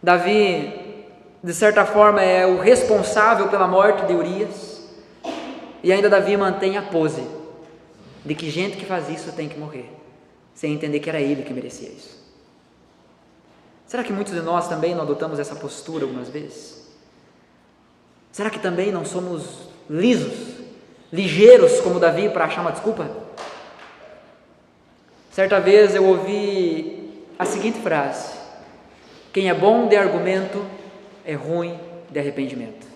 Davi, de certa forma, é o responsável pela morte de Urias, e ainda Davi mantém a pose de que gente que faz isso tem que morrer, sem entender que era ele que merecia isso. Será que muitos de nós também não adotamos essa postura algumas vezes? Será que também não somos lisos, ligeiros como Davi para achar uma desculpa? Certa vez eu ouvi a seguinte frase: quem é bom de argumento é ruim de arrependimento.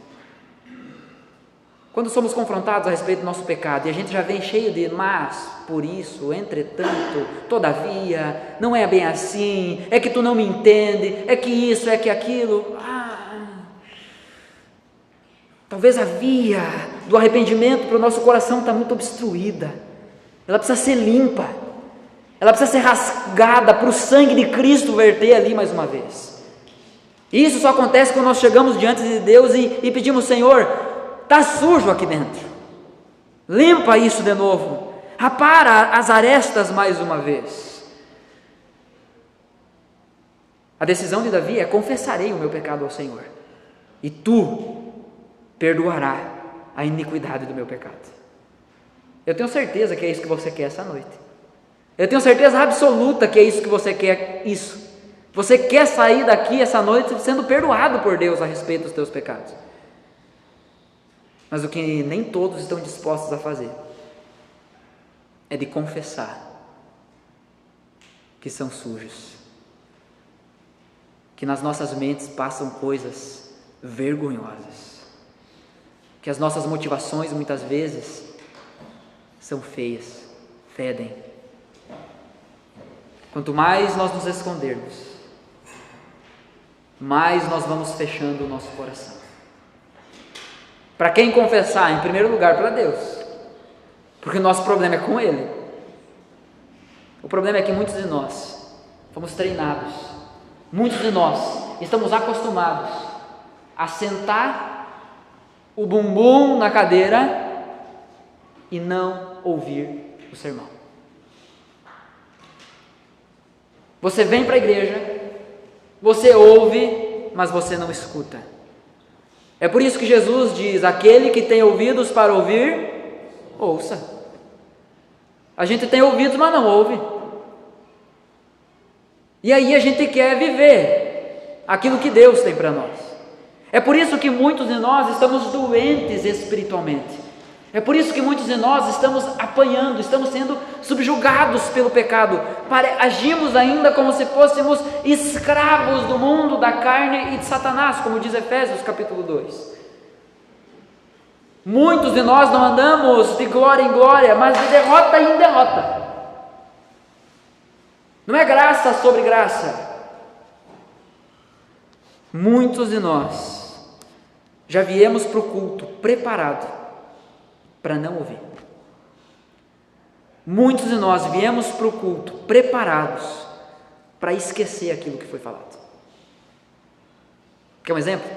Quando somos confrontados a respeito do nosso pecado e a gente já vem cheio de mas, por isso, entretanto, todavia, não é bem assim, é que tu não me entende, é que isso, é que aquilo, talvez a via do arrependimento para o nosso coração está muito obstruída, ela precisa ser limpa, ela precisa ser rasgada para o sangue de Cristo verter ali mais uma vez. E isso só acontece quando nós chegamos diante de Deus e pedimos: Senhor, está sujo aqui dentro, limpa isso de novo, apara as arestas mais uma vez. A decisão de Davi é: confessarei o meu pecado ao Senhor, e tu perdoará a iniquidade do meu pecado. Eu tenho certeza que é isso que você quer essa noite, eu tenho certeza absoluta que é isso que você quer, você quer sair daqui essa noite sendo perdoado por Deus a respeito dos teus pecados. Mas o que nem todos estão dispostos a fazer é de confessar que são sujos, que nas nossas mentes passam coisas vergonhosas, que as nossas motivações muitas vezes são feias, fedem. Quanto mais nós nos escondermos, mais nós vamos fechando o nosso coração. Para quem confessar? Em primeiro lugar, para Deus, porque o nosso problema é com Ele. O problema é que muitos de nós fomos treinados, muitos de nós estamos acostumados a sentar o bumbum na cadeira e não ouvir o sermão. Você vem para a igreja, você ouve, mas você não escuta. É por isso que Jesus diz: aquele que tem ouvidos para ouvir, ouça. A gente tem ouvidos, mas não ouve. E aí a gente quer viver aquilo que Deus tem para nós. É por isso que muitos de nós estamos doentes espiritualmente. É por isso que muitos de nós estamos apanhando, estamos sendo subjugados pelo pecado. Agimos ainda como se fôssemos escravos do mundo, da carne e de Satanás, como diz Efésios capítulo 2. Muitos de nós não andamos de glória em glória, mas de derrota em derrota. Não é graça sobre graça. Muitos de nós já viemos para o culto preparado para não ouvir. Muitos de nós viemos para o culto preparados para esquecer aquilo que foi falado. Quer um exemplo?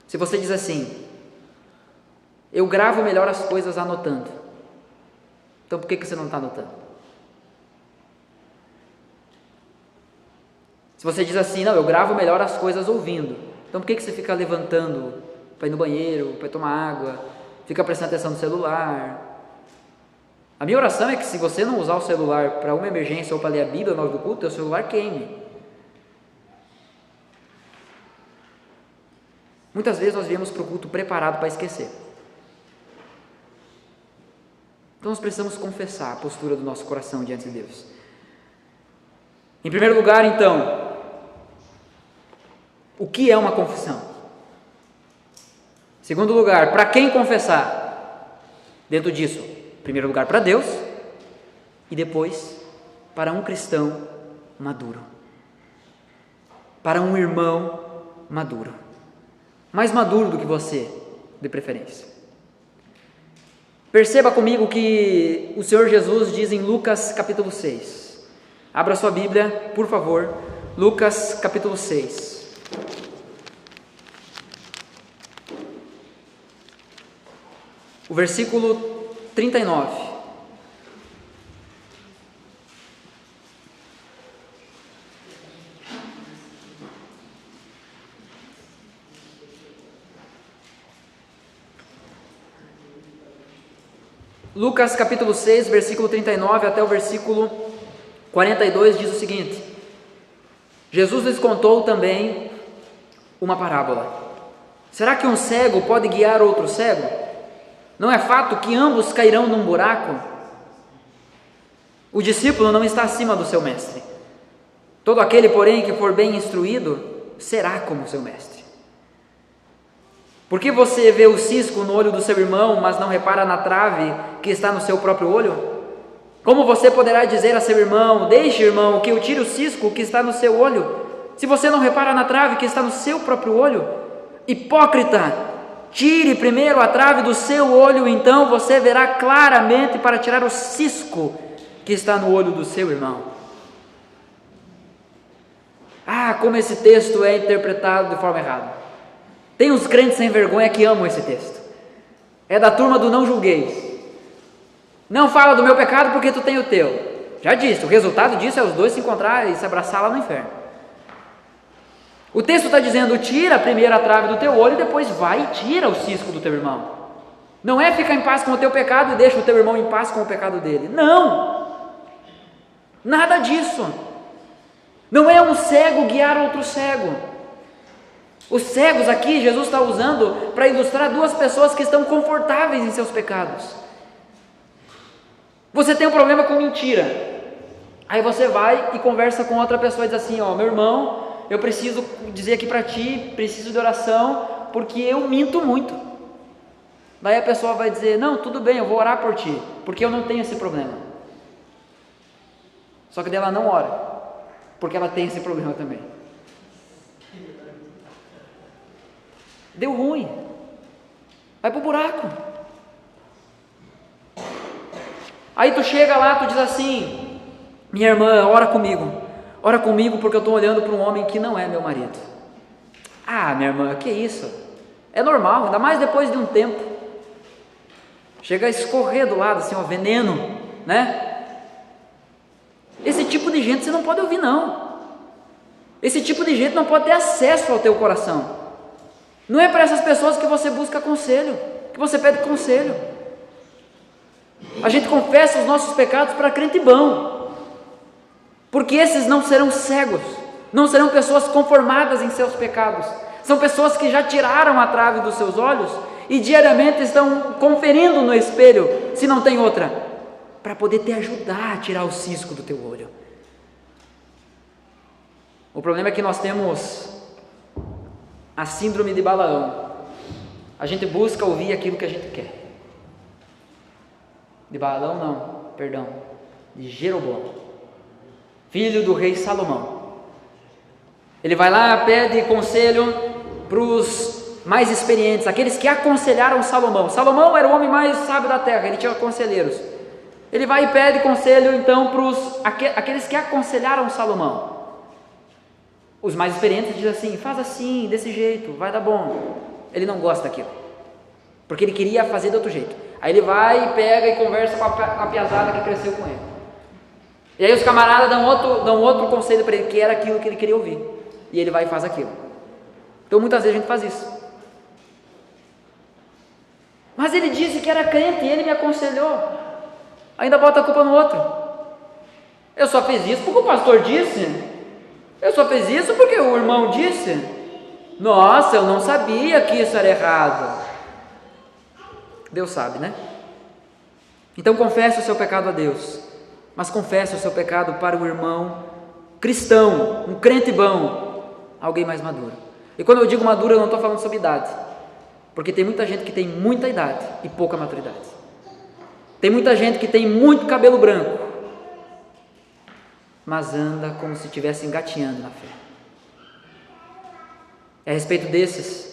Se você diz assim: eu gravo melhor as coisas anotando, então por que você não está anotando? Se você diz assim: não, eu gravo melhor as coisas ouvindo, então por que você fica levantando para ir no banheiro, para tomar água, fica prestando atenção no celular. A minha oração é que se você não usar o celular para uma emergência ou para ler a Bíblia na hora do culto, o celular queime. Muitas vezes nós viemos para o culto preparado para esquecer. Então nós precisamos confessar a postura do nosso coração diante de Deus. Em primeiro lugar, então, o que é uma confissão? Em segundo lugar, para quem confessar? Dentro disso, em primeiro lugar para Deus e depois para um cristão maduro, para um irmão maduro, mais maduro do que você, de preferência. Perceba comigo que o Senhor Jesus diz em Lucas capítulo 6. Abra sua Bíblia, por favor, Lucas capítulo 6. O versículo 39. Lucas capítulo 6, versículo 39 até o versículo 42 diz o seguinte: Jesus lhes contou também uma parábola. Será que um cego pode guiar outro cego? Não é fato que ambos cairão num buraco? O discípulo não está acima do seu mestre. Todo aquele, porém, que for bem instruído, será como seu mestre. Por que você vê o cisco no olho do seu irmão, mas não repara na trave que está no seu próprio olho? Como você poderá dizer a seu irmão: deixe, irmão, que eu tire o cisco que está no seu olho, se você não repara na trave que está no seu próprio olho? Hipócrita, tire primeiro a trave do seu olho, então você verá claramente para tirar o cisco que está no olho do seu irmão. Ah, como esse texto é interpretado de forma errada. Tem uns crentes sem vergonha que amam esse texto. É da turma do não julgueis. Não fala do meu pecado porque tu tem o teu. Já disse, o resultado disso é os dois se encontrar e se abraçar lá no inferno. O texto está dizendo: tira primeiro a trave do teu olho e depois vai e tira o cisco do teu irmão. Não é ficar em paz com o teu pecado e deixa o teu irmão em paz com o pecado dele. Não! Nada disso. Não é um cego guiar outro cego. Os cegos aqui Jesus está usando para ilustrar duas pessoas que estão confortáveis em seus pecados. Você tem um problema com mentira, aí você vai e conversa com outra pessoa e diz assim: ó, meu irmão, eu preciso dizer aqui para ti, preciso de oração, porque eu minto muito. Daí a pessoa vai dizer: não, tudo bem, eu vou orar por ti, porque eu não tenho esse problema. Só que daí ela não ora, porque ela tem esse problema também. Deu ruim, vai pro buraco. Aí tu chega lá, tu diz assim: minha irmã, ora comigo porque eu estou olhando para um homem que não é meu marido. Ah, minha irmã, que isso? É normal, ainda mais depois de um tempo. Chega a escorrer do lado assim, ó, veneno, né? Esse tipo de gente você não pode ouvir, não. Esse tipo de gente não pode ter acesso ao teu coração. Não é para essas pessoas que você busca conselho, que você pede conselho. A gente confessa os nossos pecados para crente bom, porque esses não serão cegos, não serão pessoas conformadas em seus pecados. São pessoas que já tiraram a trave dos seus olhos e diariamente estão conferindo no espelho, se não tem outra, para poder te ajudar a tirar o cisco do teu olho. O problema é que nós temos a síndrome de Balaão. A gente busca ouvir aquilo que a gente quer. De Balaão não, perdão, de Jeroboão, filho do rei Salomão. Ele vai lá, pede conselho para os mais experientes, aqueles que aconselharam Salomão. Salomão era o homem mais sábio da terra, ele tinha conselheiros. Ele vai e pede conselho então para aqueles que aconselharam Salomão. Os mais experientes dizem assim: faz assim, desse jeito, vai dar bom. Ele não gosta daquilo, porque ele queria fazer de outro jeito. Aí ele vai e pega e conversa com a piazada que cresceu com ele. E aí os camaradas dão outro conselho para ele, que era aquilo que ele queria ouvir. E ele vai e faz aquilo. Então muitas vezes a gente faz isso. Mas ele disse que era crente e ele me aconselhou. Ainda bota a culpa no outro. Eu só fiz isso porque o pastor disse. Eu só fiz isso porque o irmão disse. Nossa, eu não sabia que isso era errado. Deus sabe, né? Então confesse o seu pecado a Deus, mas confesse o seu pecado para o irmão cristão, um crente bom, alguém mais maduro. E quando eu digo maduro, eu não estou falando sobre idade, porque tem muita gente que tem muita idade e pouca maturidade. Tem muita gente que tem muito cabelo branco, mas anda como se estivesse engatinhando na fé. É a respeito desses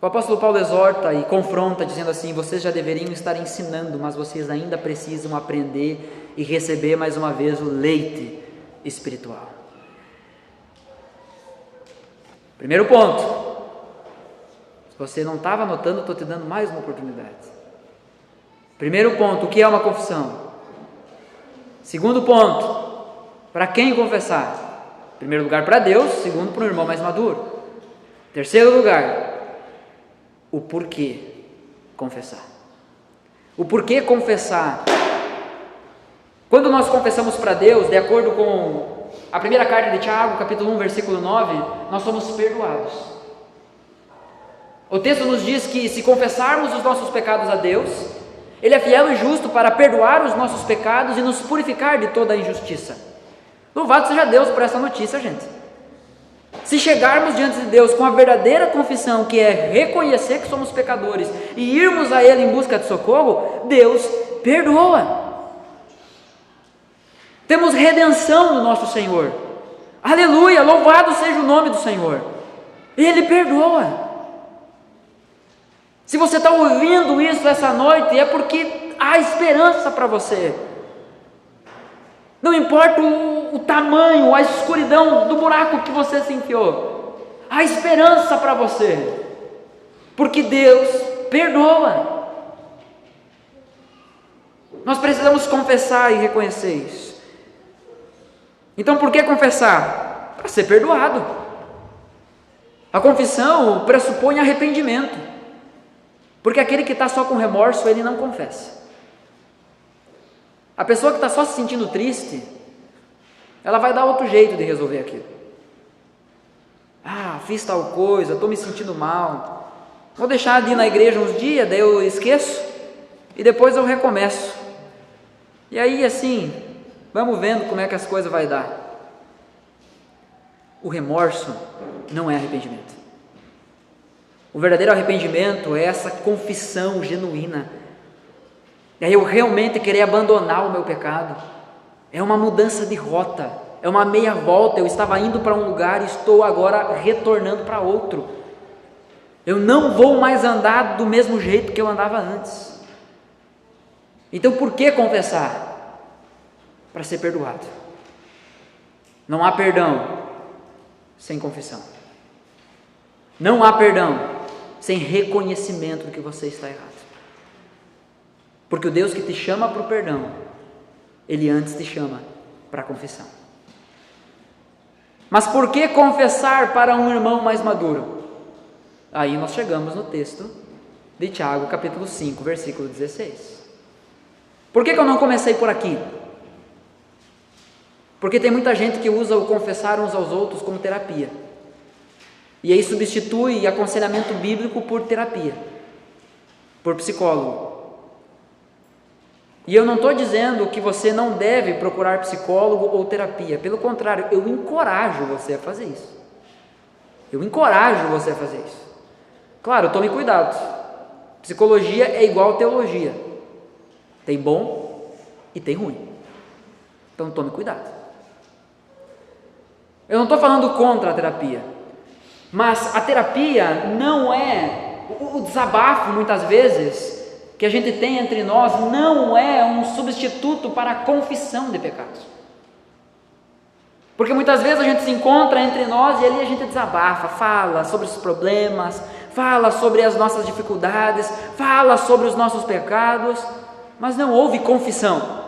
o apóstolo Paulo exorta e confronta, dizendo assim: vocês já deveriam estar ensinando, mas vocês ainda precisam aprender e receber mais uma vez o leite espiritual. Primeiro ponto, se você não estava anotando, estou te dando mais uma oportunidade. Primeiro ponto, o que é uma confissão? Segundo ponto, para quem confessar? Em primeiro lugar para Deus, segundo para um irmão mais maduro. Terceiro lugar, o porquê confessar. O porquê confessar. Quando nós confessamos para Deus, de acordo com a primeira carta de Tiago, capítulo 1, versículo 9, nós somos perdoados. O texto nos diz que se confessarmos os nossos pecados a Deus, Ele é fiel e justo para perdoar os nossos pecados e nos purificar de toda a injustiça. Louvado seja Deus por essa notícia, gente. Se chegarmos diante de Deus com a verdadeira confissão, que é reconhecer que somos pecadores e irmos a Ele em busca de socorro, Deus perdoa. Temos redenção no nosso Senhor. Aleluia, louvado seja o nome do Senhor. Ele perdoa. Se você está ouvindo isso essa noite, é porque há esperança para você. Não importa o tamanho, a escuridão do buraco que você se enfiou, há esperança para você, porque Deus perdoa. Nós precisamos confessar e reconhecer isso. Então, por que confessar? Para ser perdoado. A confissão pressupõe arrependimento, porque aquele que está só com remorso, ele não confessa. A pessoa que está só se sentindo triste, ela vai dar outro jeito de resolver aquilo. Fiz tal coisa, estou me sentindo mal, vou deixar de ir na igreja uns dias, daí eu esqueço, e depois eu recomeço. E aí assim, vamos vendo como é que as coisas vai dar. O remorso não é arrependimento. O verdadeiro arrependimento é essa confissão genuína. É eu realmente querer abandonar o meu pecado. É uma mudança de rota, é uma meia volta. Eu estava indo para um lugar e estou agora retornando para outro. Eu não vou mais andar do mesmo jeito que eu andava antes. Então, por que confessar? Para ser perdoado. Não há perdão sem confissão. Não há perdão sem reconhecimento de que você está errado. Porque o Deus que te chama para o perdão, Ele antes te chama para a confissão. Mas por que confessar para um irmão mais maduro? Aí nós chegamos no texto de Tiago, capítulo 5, versículo 16. Por que eu não comecei por aqui? Porque tem muita gente que usa o confessar uns aos outros como terapia. E aí substitui aconselhamento bíblico por terapia, por psicólogo. E eu não estou dizendo que você não deve procurar psicólogo ou terapia. Pelo contrário, eu encorajo você a fazer isso. Eu encorajo você a fazer isso. Claro, tome cuidado. Psicologia é igual teologia. Tem bom e tem ruim. Então tome cuidado. Eu não estou falando contra a terapia. Mas a terapia não é... O desabafo, muitas vezes, que a gente tem entre nós, não é um substituto para a confissão de pecados. Porque muitas vezes a gente se encontra entre nós e ali a gente desabafa, fala sobre os problemas, fala sobre as nossas dificuldades, fala sobre os nossos pecados, mas não houve confissão.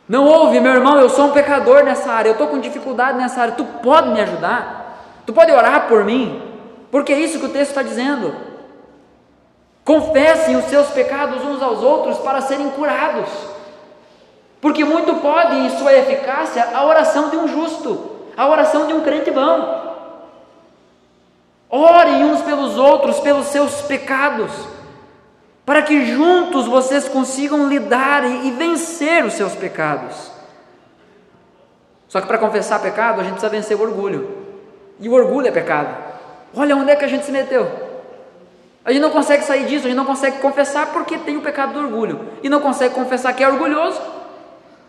Não houve, meu irmão, eu sou um pecador nessa área, eu estou com dificuldade nessa área, tu pode me ajudar? Tu pode orar por mim? Porque é isso que o texto está dizendo. Confessem os seus pecados uns aos outros para serem curados, porque muito pode em sua eficácia a oração de um justo, a oração de um crente bom. Orem uns pelos outros, pelos seus pecados, para que juntos vocês consigam lidar e vencer os seus pecados. Só que para confessar pecado, a gente precisa vencer o orgulho, e o orgulho é pecado. Olha onde é que a gente se meteu. A gente não consegue sair disso, a gente não consegue confessar porque tem o pecado do orgulho, e não consegue confessar que é orgulhoso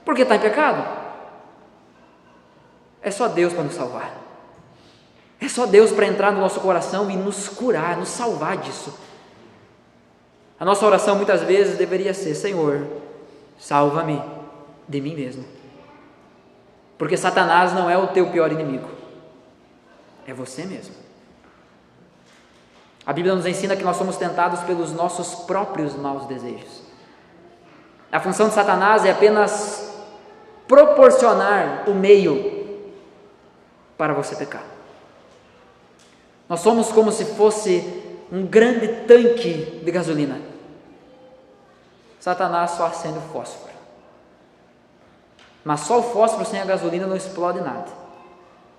porque está em pecado. É só Deus para nos salvar, é só Deus para entrar no nosso coração e nos curar, nos salvar disso. A nossa oração muitas vezes deveria ser: Senhor, salva-me de mim mesmo, porque Satanás não é o teu pior inimigo, é você mesmo. A Bíblia nos ensina que nós somos tentados pelos nossos próprios maus desejos. A função de Satanás é apenas proporcionar o meio para você pecar. Nós somos como se fosse um grande tanque de gasolina. Satanás só acende o fósforo. Mas só o fósforo sem a gasolina não explode nada.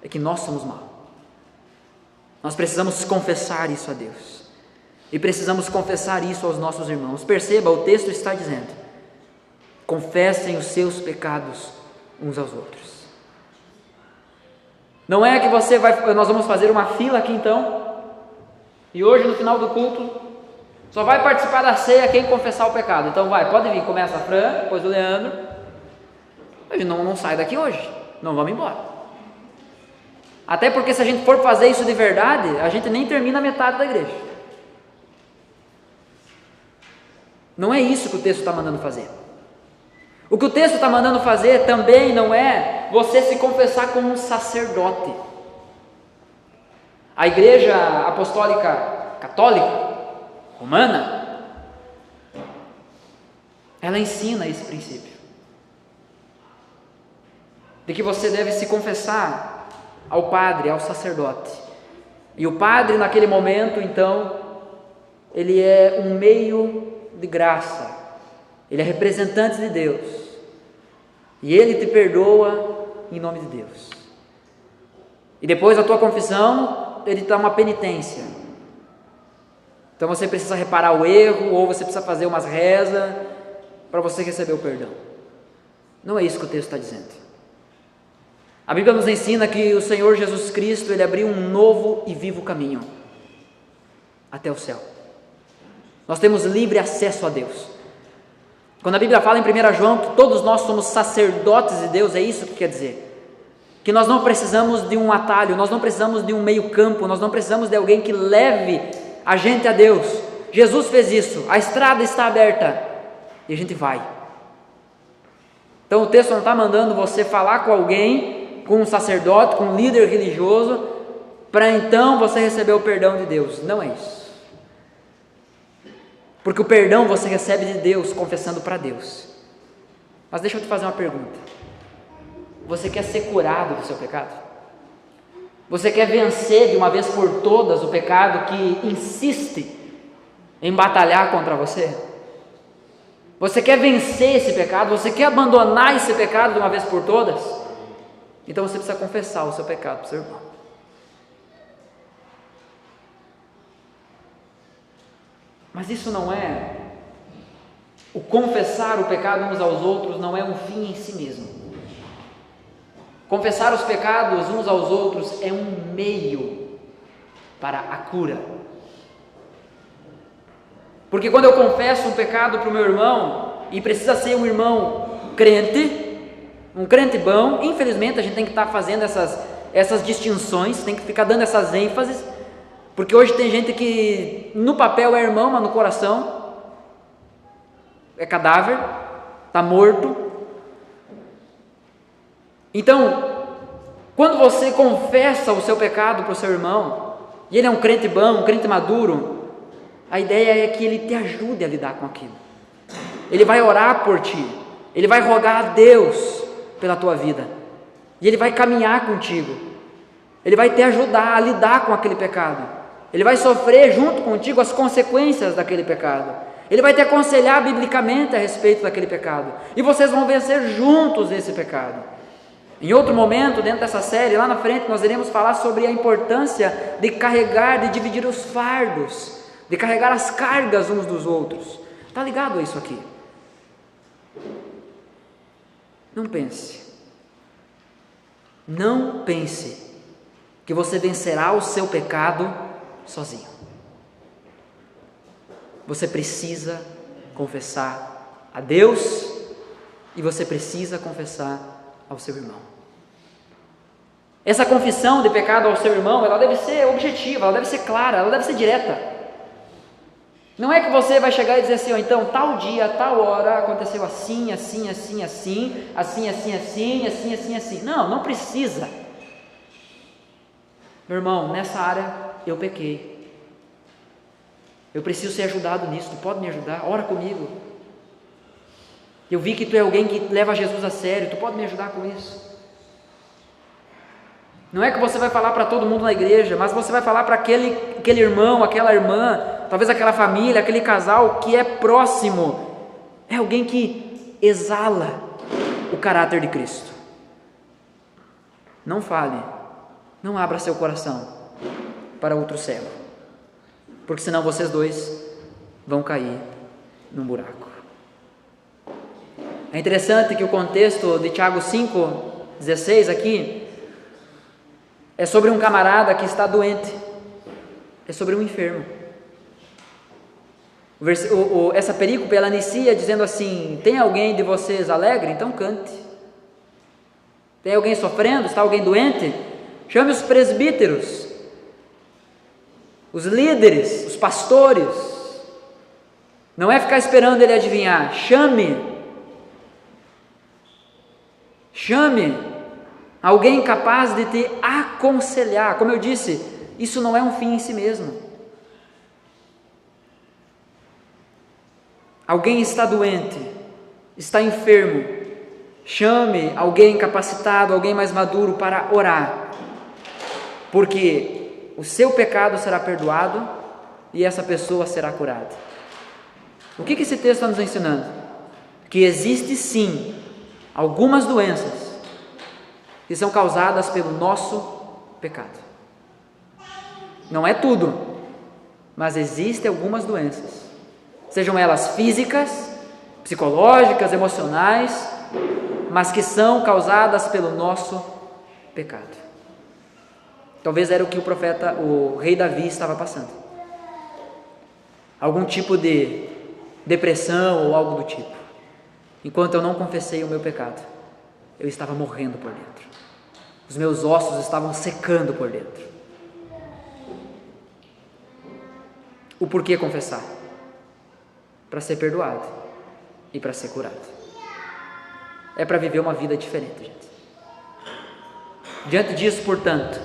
É que nós somos maus. Nós precisamos confessar isso a Deus, e precisamos confessar isso aos nossos irmãos. Perceba, o texto está dizendo: confessem os seus pecados uns aos outros. Não é que nós vamos fazer uma fila aqui então, e hoje no final do culto só vai participar da ceia quem confessar o pecado. Então pode vir, começa a Fran, depois o Leandro. A gente não sai daqui hoje, não vamos embora. Até porque se a gente for fazer isso de verdade, a gente nem termina a metade da igreja. Não é isso que o texto está mandando fazer. O que o texto está mandando fazer também não é você se confessar como um sacerdote. A igreja apostólica católica romana, ela ensina esse princípio, de que você deve se confessar ao padre, ao sacerdote. E o padre naquele momento, então, ele é um meio de graça, ele é representante de Deus, e ele te perdoa em nome de Deus. E depois da tua confissão, ele dá uma penitência. Então você precisa reparar o erro, ou você precisa fazer umas rezas para você receber o perdão. Não é isso que o texto está dizendo. A Bíblia nos ensina que o Senhor Jesus Cristo, Ele abriu um novo e vivo caminho até o céu. Nós temos livre acesso a Deus. Quando a Bíblia fala em 1 João que todos nós somos sacerdotes de Deus, é isso que quer dizer. Que nós não precisamos de um atalho, nós não precisamos de um meio campo, nós não precisamos de alguém que leve a gente a Deus. Jesus fez isso, a estrada está aberta e a gente vai. Então o texto não está mandando você falar com alguém, com um sacerdote, com um líder religioso, para então você receber o perdão de Deus. Não é isso. Porque o perdão você recebe de Deus, confessando para Deus. Mas deixa eu te fazer uma pergunta. Você quer ser curado do seu pecado? Você quer vencer de uma vez por todas o pecado que insiste em batalhar contra você? Você quer vencer esse pecado? Você quer abandonar esse pecado de uma vez por todas? Então você precisa confessar o seu pecado para o seu irmão. Mas isso não é, o confessar o pecado uns aos outros não é um fim em si mesmo. Confessar os pecados uns aos outros é um meio para a cura. Porque quando eu confesso um pecado para o meu irmão, e precisa ser um irmão crente, um crente bom, infelizmente a gente tem que estar fazendo essas distinções, tem que ficar dando essas ênfases, porque hoje tem gente que no papel é irmão, mas no coração é cadáver, está morto. Então, quando você confessa o seu pecado para o seu irmão, e ele é um crente bom, um crente maduro, a ideia é que ele te ajude a lidar com aquilo. Ele vai orar por ti, ele vai rogar a Deus pela tua vida, e ele vai caminhar contigo, ele vai te ajudar a lidar com aquele pecado, Ele vai sofrer junto contigo as consequências daquele pecado. Ele vai te aconselhar biblicamente a respeito daquele pecado. E vocês vão vencer juntos esse pecado. Em outro momento, dentro dessa série, lá na frente, nós iremos falar sobre a importância de carregar, de dividir os fardos, de carregar as cargas uns dos outros. Está ligado a isso aqui? Não pense que você vencerá o seu pecado sozinho. Você precisa confessar a Deus e você precisa confessar ao seu irmão. Essa confissão de pecado ao seu irmão, ela deve ser objetiva, ela deve ser clara, ela deve ser direta. Não é que você vai chegar e dizer assim, então, tal dia, tal hora, aconteceu assim, assim, assim, assim, assim, assim, assim, assim, assim, assim. Não precisa. Meu irmão, nessa área eu pequei. Eu preciso ser ajudado nisso, tu pode me ajudar? Ora comigo. Eu vi que tu é alguém que leva Jesus a sério, tu pode me ajudar com isso? Não é que você vai falar para todo mundo na igreja, mas você vai falar para aquele irmão, aquela irmã, talvez aquela família, aquele casal que é próximo. É alguém que exala o caráter de Cristo. Não fale, não abra seu coração para outro cego, porque senão vocês dois vão cair num buraco. É interessante que o contexto de Tiago 5,16 aqui é sobre um camarada que está doente, é sobre um enfermo. Essa perícope, ela inicia dizendo assim, tem alguém de vocês alegre? Então cante. Tem alguém sofrendo? Está alguém doente? Chame os presbíteros, os líderes, os pastores. Não é ficar esperando ele adivinhar, chame alguém capaz de te aconselhar. Como eu disse, isso não é um fim em si mesmo. Alguém está doente, está enfermo, chame alguém capacitado, alguém mais maduro para orar, porque o seu pecado será perdoado e essa pessoa será curada. O que esse texto está nos ensinando? Que existe sim algumas doenças que são causadas pelo nosso pecado. Não é tudo, mas existem algumas doenças, sejam elas físicas, psicológicas, emocionais, mas que são causadas pelo nosso pecado. Talvez era o que o rei Davi estava passando. Algum tipo de depressão ou algo do tipo. Enquanto eu não confessei o meu pecado, eu estava morrendo por dentro. Os meus ossos estavam secando por dentro. O porquê confessar? Para ser perdoado e para ser curado. É para viver uma vida diferente, gente. Diante disso, portanto,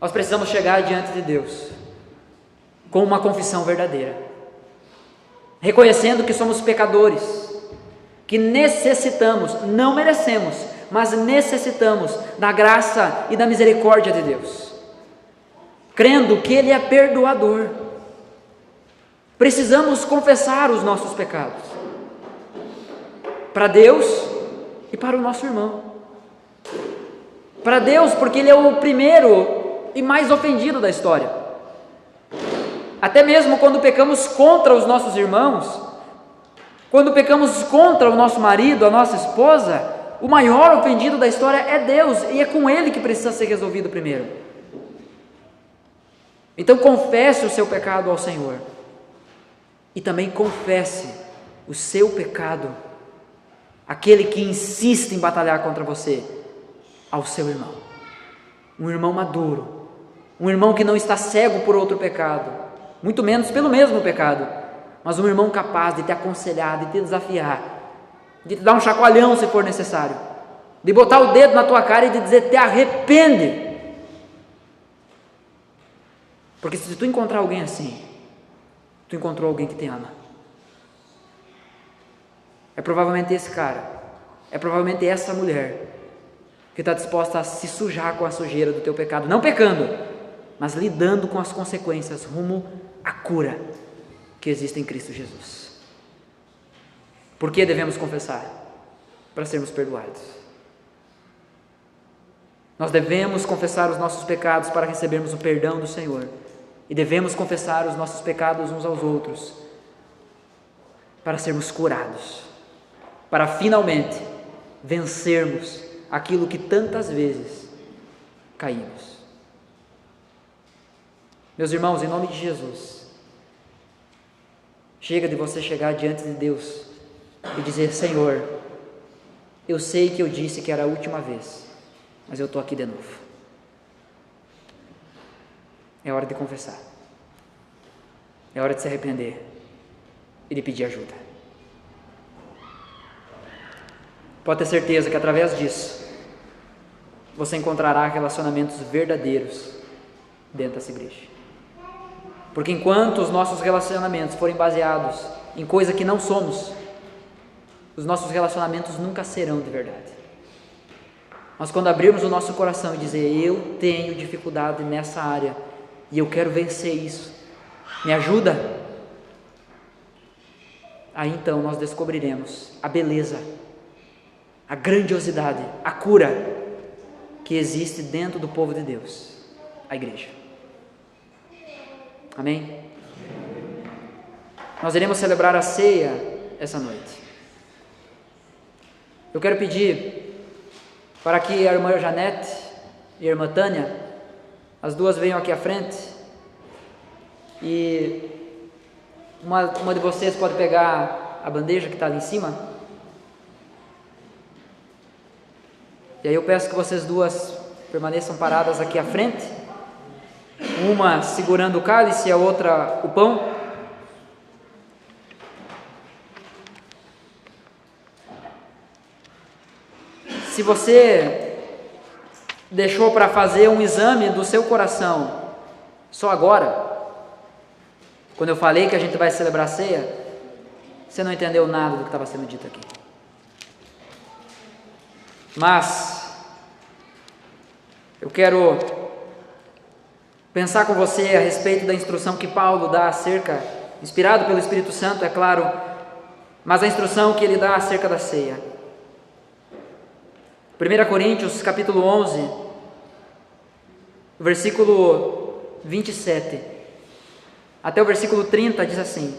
nós precisamos chegar diante de Deus com uma confissão verdadeira, reconhecendo que somos pecadores, que necessitamos, não merecemos, mas necessitamos da graça e da misericórdia de Deus, crendo que Ele é perdoador. Precisamos confessar os nossos pecados para Deus e para o nosso irmão. Para Deus, porque Ele é o primeiro e mais ofendido da história. Até mesmo quando pecamos contra os nossos irmãos, quando pecamos contra o nosso marido, a nossa esposa, o maior ofendido da história é Deus, e é com Ele que precisa ser resolvido primeiro. Então confesse o seu pecado ao Senhor, e também confesse o seu pecado, aquele que insiste em batalhar contra você, ao seu irmão. Um irmão maduro, um irmão que não está cego por outro pecado, muito menos pelo mesmo pecado, mas um irmão capaz de te aconselhar, de te desafiar, de te dar um chacoalhão se for necessário, de botar o dedo na tua cara e de dizer, te arrepende. Porque se tu encontrar alguém assim, tu encontrou alguém que te ama. É provavelmente esse cara, é provavelmente essa mulher que está disposta a se sujar com a sujeira do teu pecado, não pecando, mas lidando com as consequências rumo à cura que existe em Cristo Jesus. Por que devemos confessar? Para sermos perdoados. Nós devemos confessar os nossos pecados para recebermos o perdão do Senhor. E devemos confessar os nossos pecados uns aos outros para sermos curados, para finalmente vencermos aquilo que tantas vezes caímos. Meus irmãos, em nome de Jesus, chega de você chegar diante de Deus e dizer: Senhor, eu sei que eu disse que era a última vez, mas eu estou aqui de novo. É hora de confessar, é hora de se arrepender e de pedir ajuda. Pode ter certeza que através disso você encontrará relacionamentos verdadeiros dentro dessa igreja. Porque enquanto os nossos relacionamentos forem baseados em coisa que não somos, os nossos relacionamentos nunca serão de verdade. Mas quando abrirmos o nosso coração e dizer: eu tenho dificuldade nessa área e eu quero vencer isso, me ajuda, aí então nós descobriremos a beleza, a grandiosidade, a cura que existe dentro do povo de Deus, a igreja. Amém? Nós iremos celebrar a ceia essa noite. Eu quero pedir para que a irmã Janete e a irmã Tânia, as duas venham aqui à frente, e uma de vocês pode pegar a bandeja que está ali em cima, e aí eu peço que vocês duas permaneçam paradas aqui à frente, uma segurando o cálice e a outra o pão. Se você deixou para fazer um exame do seu coração só agora, quando eu falei que a gente vai celebrar a ceia, você não entendeu nada do que estava sendo dito aqui. Mas eu quero pensar com você a respeito da instrução que Paulo dá acerca, inspirado pelo Espírito Santo, é claro, mas a instrução que ele dá acerca da ceia. 1 Coríntios capítulo 11, versículo 27, até o versículo 30 diz assim: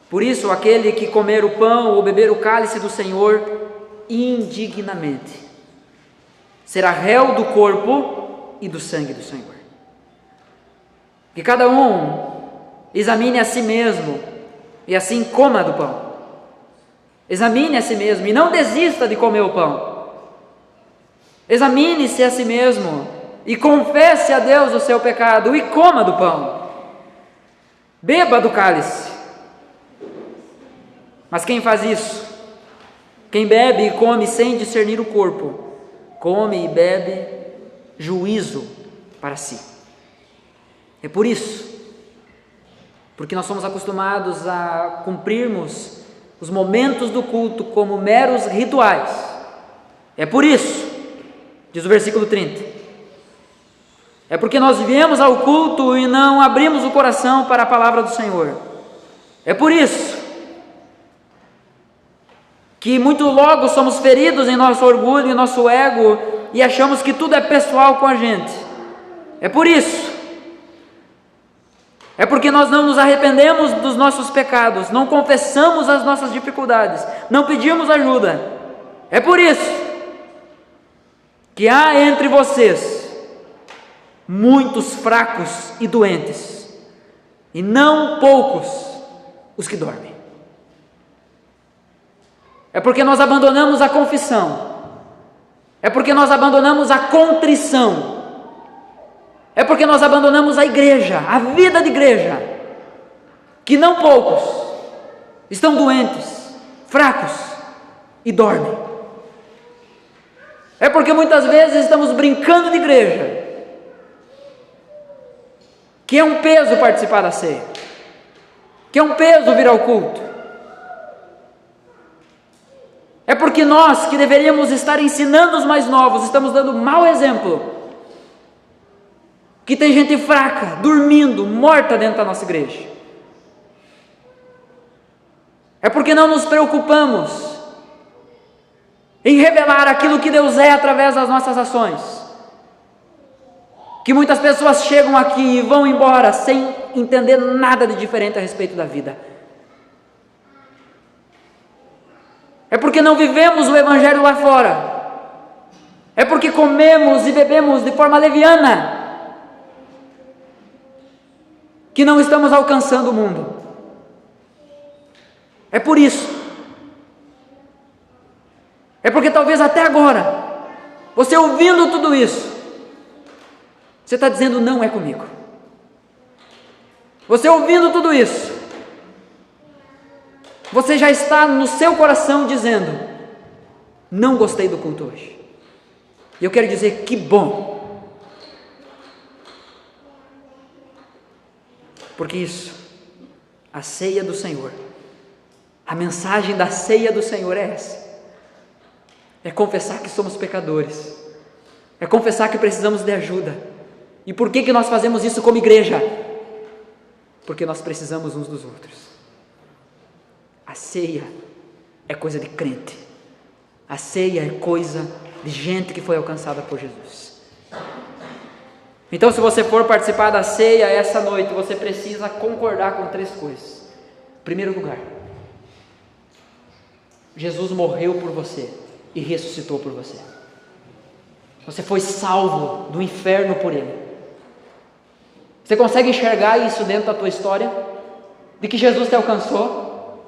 por isso aquele que comer o pão ou beber o cálice do Senhor indignamente será réu do corpo e do sangue do Senhor. Que cada um examine a si mesmo e assim coma do pão. Examine a si mesmo e não desista de comer o pão. Examine-se a si mesmo e confesse a Deus o seu pecado e coma do pão. Beba do cálice. Mas quem faz isso? Quem bebe e come sem discernir o corpo, come e bebe juízo para si. É por isso, porque nós somos acostumados a cumprirmos os momentos do culto como meros rituais. É por isso, diz o versículo 30, é porque nós viemos ao culto e não abrimos o coração para a palavra do Senhor. É por isso que muito logo somos feridos em nosso orgulho e nosso ego e achamos que tudo é pessoal com a gente. É por isso. É porque nós não nos arrependemos dos nossos pecados, não confessamos as nossas dificuldades, não pedimos ajuda. É por isso que há entre vocês muitos fracos e doentes, e não poucos os que dormem. É porque nós abandonamos a confissão, é porque nós abandonamos a contrição, é porque nós abandonamos a igreja, a vida de igreja, que não poucos estão doentes, fracos e dormem. É porque muitas vezes estamos brincando de igreja, que é um peso participar da ceia, que é um peso vir ao culto. É porque nós, que deveríamos estar ensinando os mais novos, estamos dando mau exemplo. que tem gente fraca, dormindo, morta dentro da nossa igreja. É porque não nos preocupamos em revelar aquilo que Deus é através das nossas ações, que muitas pessoas chegam aqui e vão embora sem entender nada de diferente a respeito da vida. É porque não vivemos o Evangelho lá fora. É porque comemos e bebemos de forma leviana que não estamos alcançando o mundo. É por isso. É porque talvez até agora, você ouvindo tudo isso, você está dizendo: não é comigo. Você ouvindo tudo isso, você já está no seu coração dizendo: não gostei do culto hoje. E eu quero dizer: que bom. Porque isso, a ceia do Senhor, a mensagem da ceia do Senhor é essa. É confessar que somos pecadores. É confessar que precisamos de ajuda. E por que nós fazemos isso como igreja? Porque nós precisamos uns dos outros. A ceia é coisa de crente. A ceia é coisa de gente que foi alcançada por Jesus. Então, se você for participar da ceia essa noite, você precisa concordar com 3 coisas. Em primeiro lugar, Jesus morreu por você e ressuscitou por você. Você foi salvo do inferno por Ele. Você consegue enxergar isso dentro da tua história? De que Jesus te alcançou?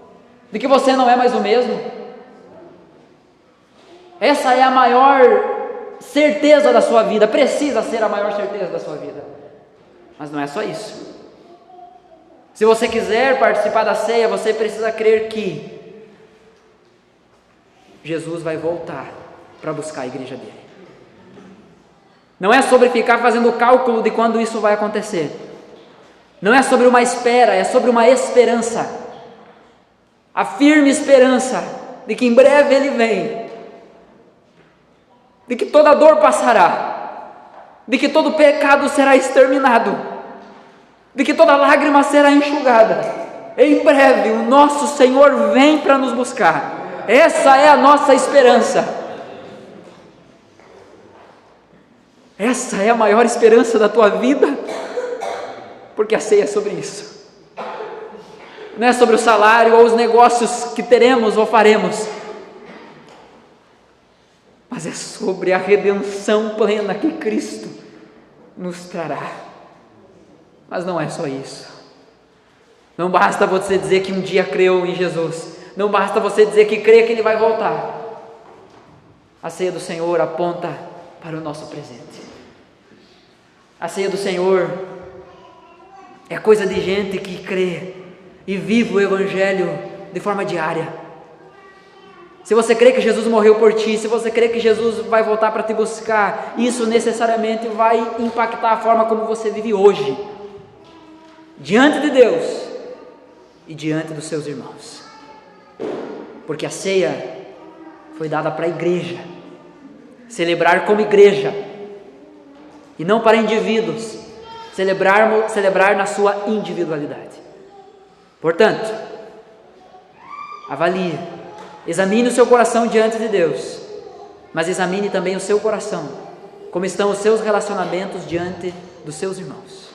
De que você não é mais o mesmo? Essa é a maior certeza da sua vida, precisa ser a maior certeza da sua vida. Mas não é só isso. Se você quiser participar da ceia, você precisa crer que Jesus vai voltar para buscar a igreja dele. Não é sobre ficar fazendo cálculo de quando isso vai acontecer. Não é sobre uma espera, é sobre uma esperança. A firme esperança de que em breve Ele vem, de que toda dor passará, de que todo pecado será exterminado, de que toda lágrima será enxugada. Em breve o nosso Senhor vem para nos buscar. Essa é a nossa esperança. Essa é a maior esperança da tua vida, porque a ceia é sobre isso. Não é sobre o salário ou os negócios que teremos ou faremos, mas é sobre a redenção plena que Cristo nos trará. Mas não é só isso. Não basta você dizer que um dia creu em Jesus. Não basta você dizer que crê que Ele vai voltar. A ceia do Senhor aponta para o nosso presente. A ceia do Senhor é coisa de gente que crê e vive o Evangelho de forma diária. Se você crê que Jesus morreu por ti, se você crê que Jesus vai voltar para te buscar, isso necessariamente vai impactar a forma como você vive hoje, diante de Deus e diante dos seus irmãos. Porque a ceia foi dada para a igreja, celebrar como igreja, e não para indivíduos, celebrar na sua individualidade. Portanto, avalie, examine o seu coração diante de Deus, mas examine também o seu coração, como estão os seus relacionamentos diante dos seus irmãos.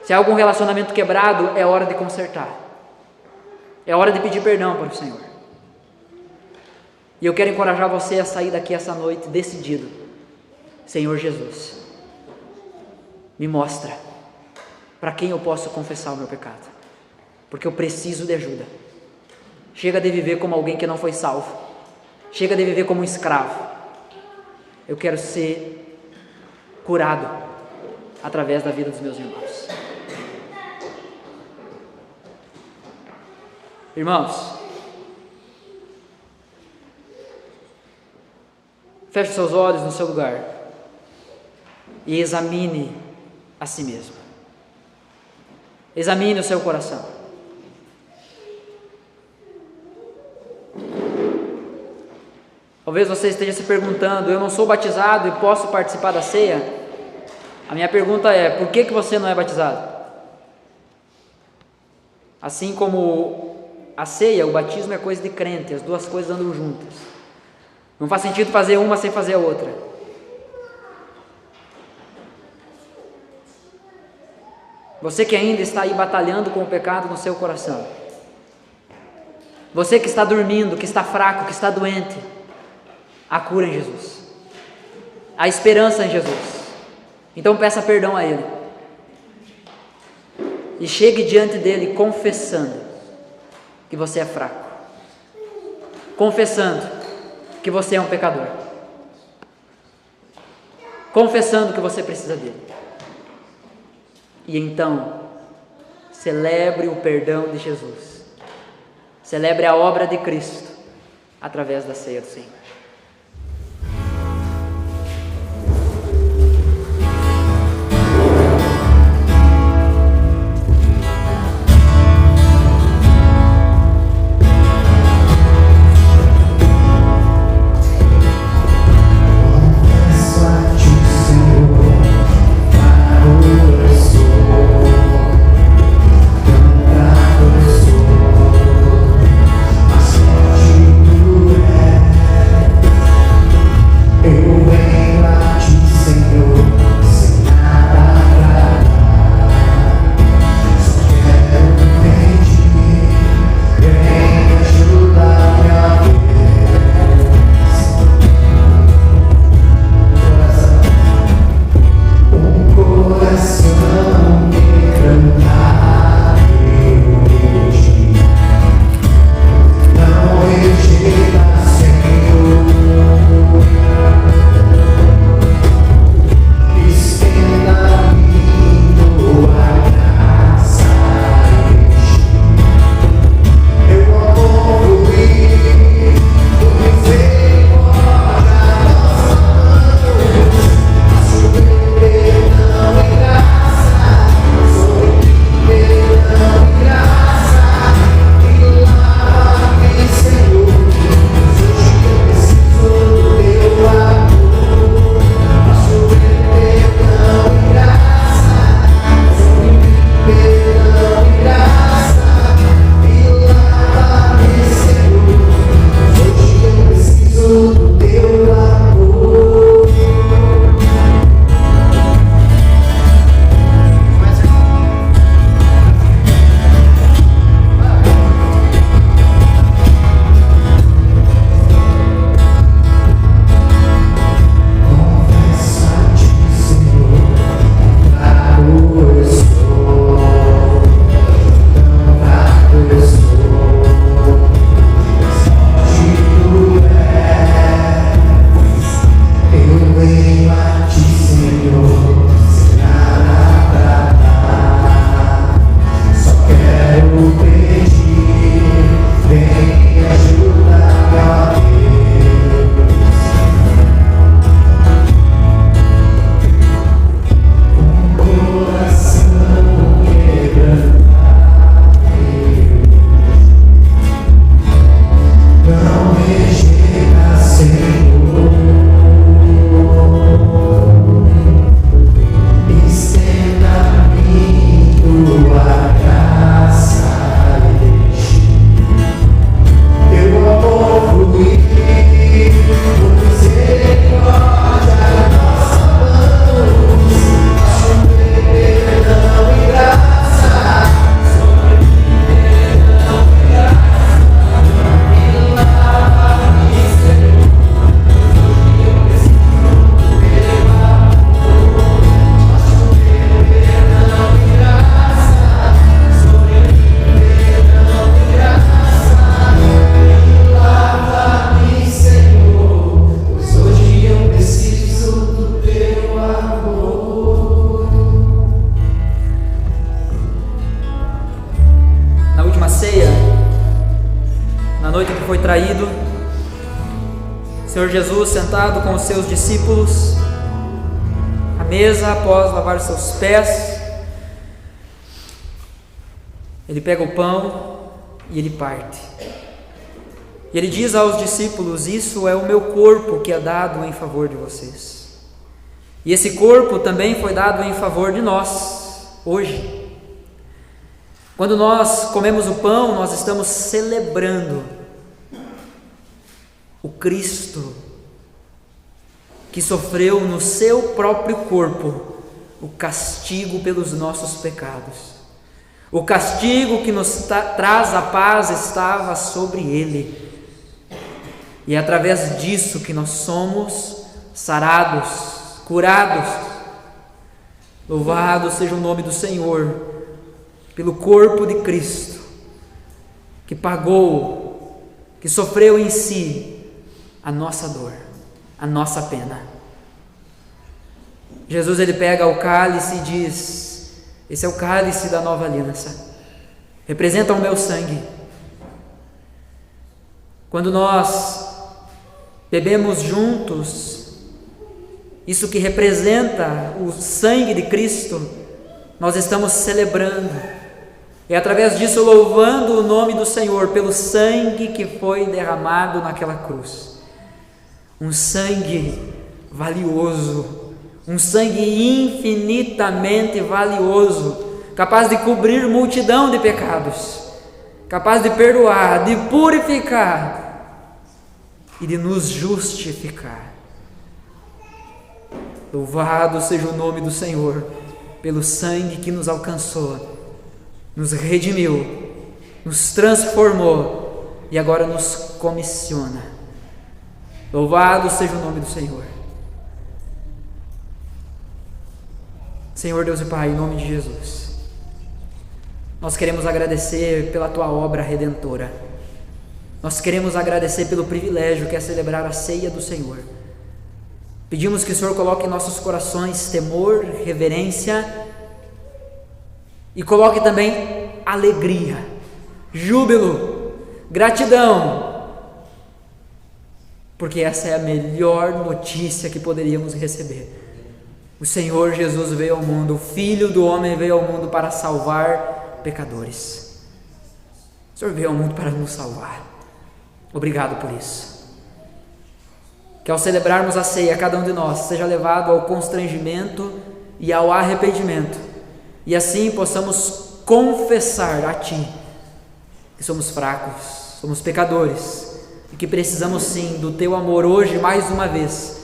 Se há algum relacionamento quebrado, é hora de consertar, é hora de pedir perdão para o Senhor. E eu quero encorajar você a sair daqui essa noite decidido: Senhor Jesus, me mostra para quem eu posso confessar o meu pecado, porque eu preciso de ajuda. Chega de viver como alguém que não foi salvo, chega de viver como um escravo. Eu quero ser curado através da vida dos meus irmãos. Irmãos, feche seus olhos no seu lugar e examine a si mesmo. Examine o seu coração. Talvez você esteja se perguntando: eu não sou batizado e posso participar da ceia? A minha pergunta é: por que você não é batizado? Assim como a ceia, o batismo é coisa de crente, as duas coisas andam juntas. Não faz sentido fazer uma sem fazer a outra. Você que ainda está aí batalhando com o pecado no seu coração, você que está dormindo, que está fraco, que está doente, há cura em Jesus, há esperança em Jesus. Então peça perdão a Ele e chegue diante dele confessando que você é fraco, confessando que você é um pecador, confessando que você precisa dele. E então celebre o perdão de Jesus, celebre a obra de Cristo através da ceia do Senhor. traído, Senhor Jesus sentado com os seus discípulos, à mesa após lavar os seus pés, ele pega o pão e ele parte. E ele diz aos discípulos: isso é o meu corpo que é dado em favor de vocês. E esse corpo também foi dado em favor de nós, hoje. Quando nós comemos o pão, nós estamos celebrando o Cristo que sofreu no seu próprio corpo o castigo pelos nossos pecados. O castigo que nos traz a paz estava sobre ele. E é através disso que nós somos sarados, curados. Louvado seja o nome do Senhor, pelo corpo de Cristo, que pagou, que sofreu em si a nossa dor, a nossa pena. Jesus, ele pega o cálice e diz: esse é o cálice da nova aliança, representa o meu sangue. Quando nós bebemos juntos, isso que representa o sangue de Cristo, nós estamos celebrando, e através disso louvando o nome do Senhor pelo sangue que foi derramado naquela cruz. Um sangue valioso, um sangue infinitamente valioso, capaz de cobrir multidão de pecados, capaz de perdoar, de purificar e de nos justificar. Louvado seja o nome do Senhor pelo sangue que nos alcançou, nos redimiu, nos transformou e agora nos comissiona. Louvado seja o nome do Senhor. Senhor Deus e Pai, em nome de Jesus, nós queremos agradecer pela Tua obra redentora. Nós queremos agradecer pelo privilégio que é celebrar a ceia do Senhor. Pedimos que o Senhor coloque em nossos corações temor, reverência e coloque também alegria, júbilo, gratidão, porque essa é a melhor notícia que poderíamos receber. O Senhor Jesus veio ao mundo, o Filho do Homem veio ao mundo para salvar pecadores. O Senhor veio ao mundo para nos salvar. Obrigado por isso. Que ao celebrarmos a ceia, cada um de nós seja levado ao constrangimento e ao arrependimento, e assim possamos confessar a Ti que somos fracos, somos pecadores, e que precisamos sim do Teu amor hoje, mais uma vez,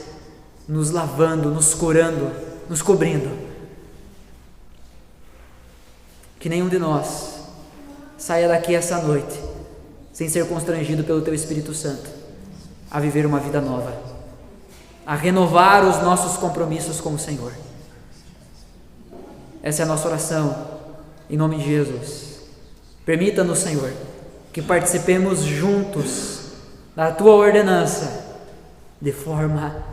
nos lavando, nos curando, nos cobrindo. Que nenhum de nós saia daqui essa noite sem ser constrangido pelo Teu Espírito Santo a viver uma vida nova, a renovar os nossos compromissos com o Senhor. Essa é a nossa oração, em nome de Jesus. Permita-nos, Senhor, que participemos juntos da Tua ordenança de forma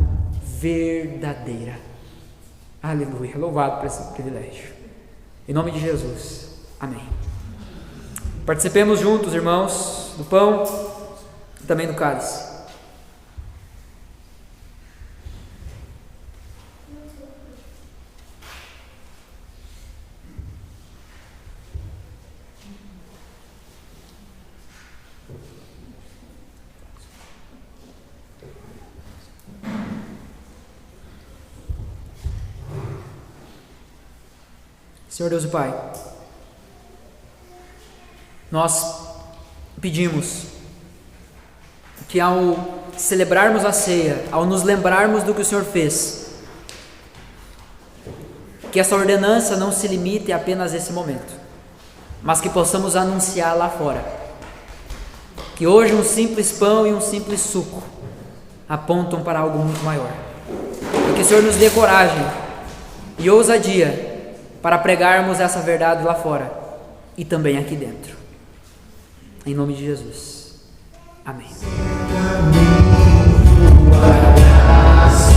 verdadeira. Aleluia, louvado por esse privilégio. Em nome de Jesus, amém. Participemos juntos, irmãos, do pão e também do cálice. Senhor Deus e Pai, nós pedimos que ao celebrarmos a ceia, ao nos lembrarmos do que o Senhor fez, que essa ordenança não se limite apenas a esse momento, mas que possamos anunciar lá fora, que hoje um simples pão e um simples suco apontam para algo muito maior, e que o Senhor nos dê coragem e ousadia para pregarmos essa verdade lá fora e também aqui dentro. Em nome de Jesus. Amém.
Graça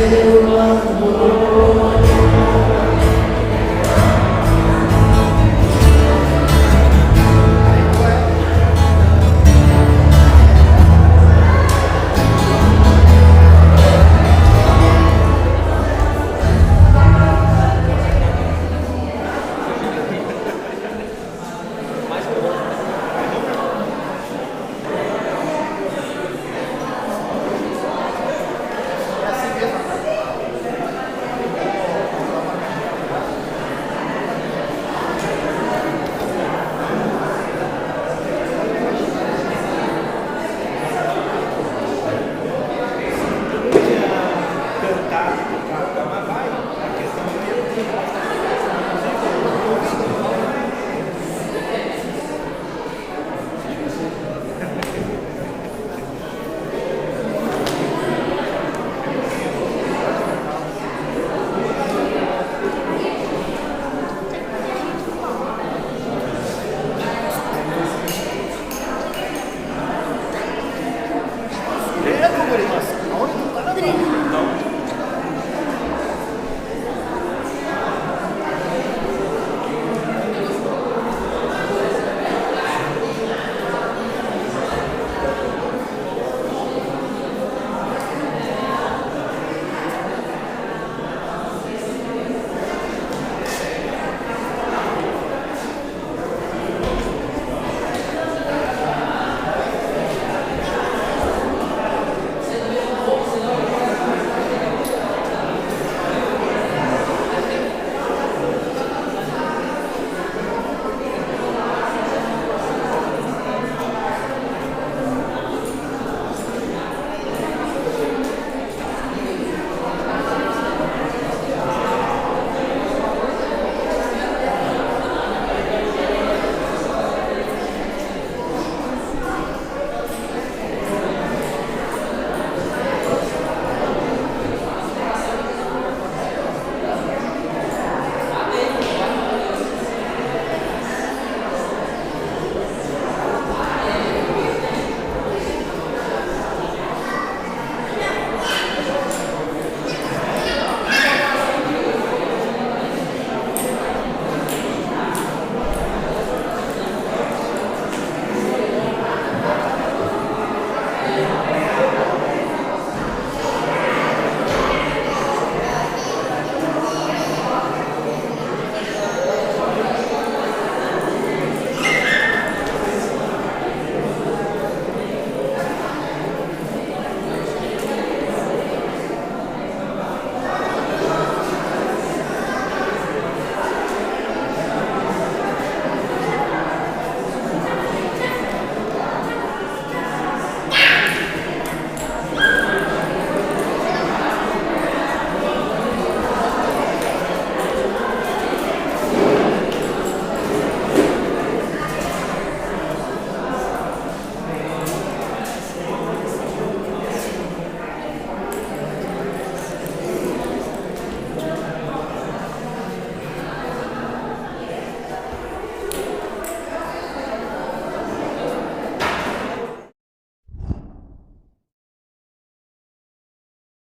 Deus.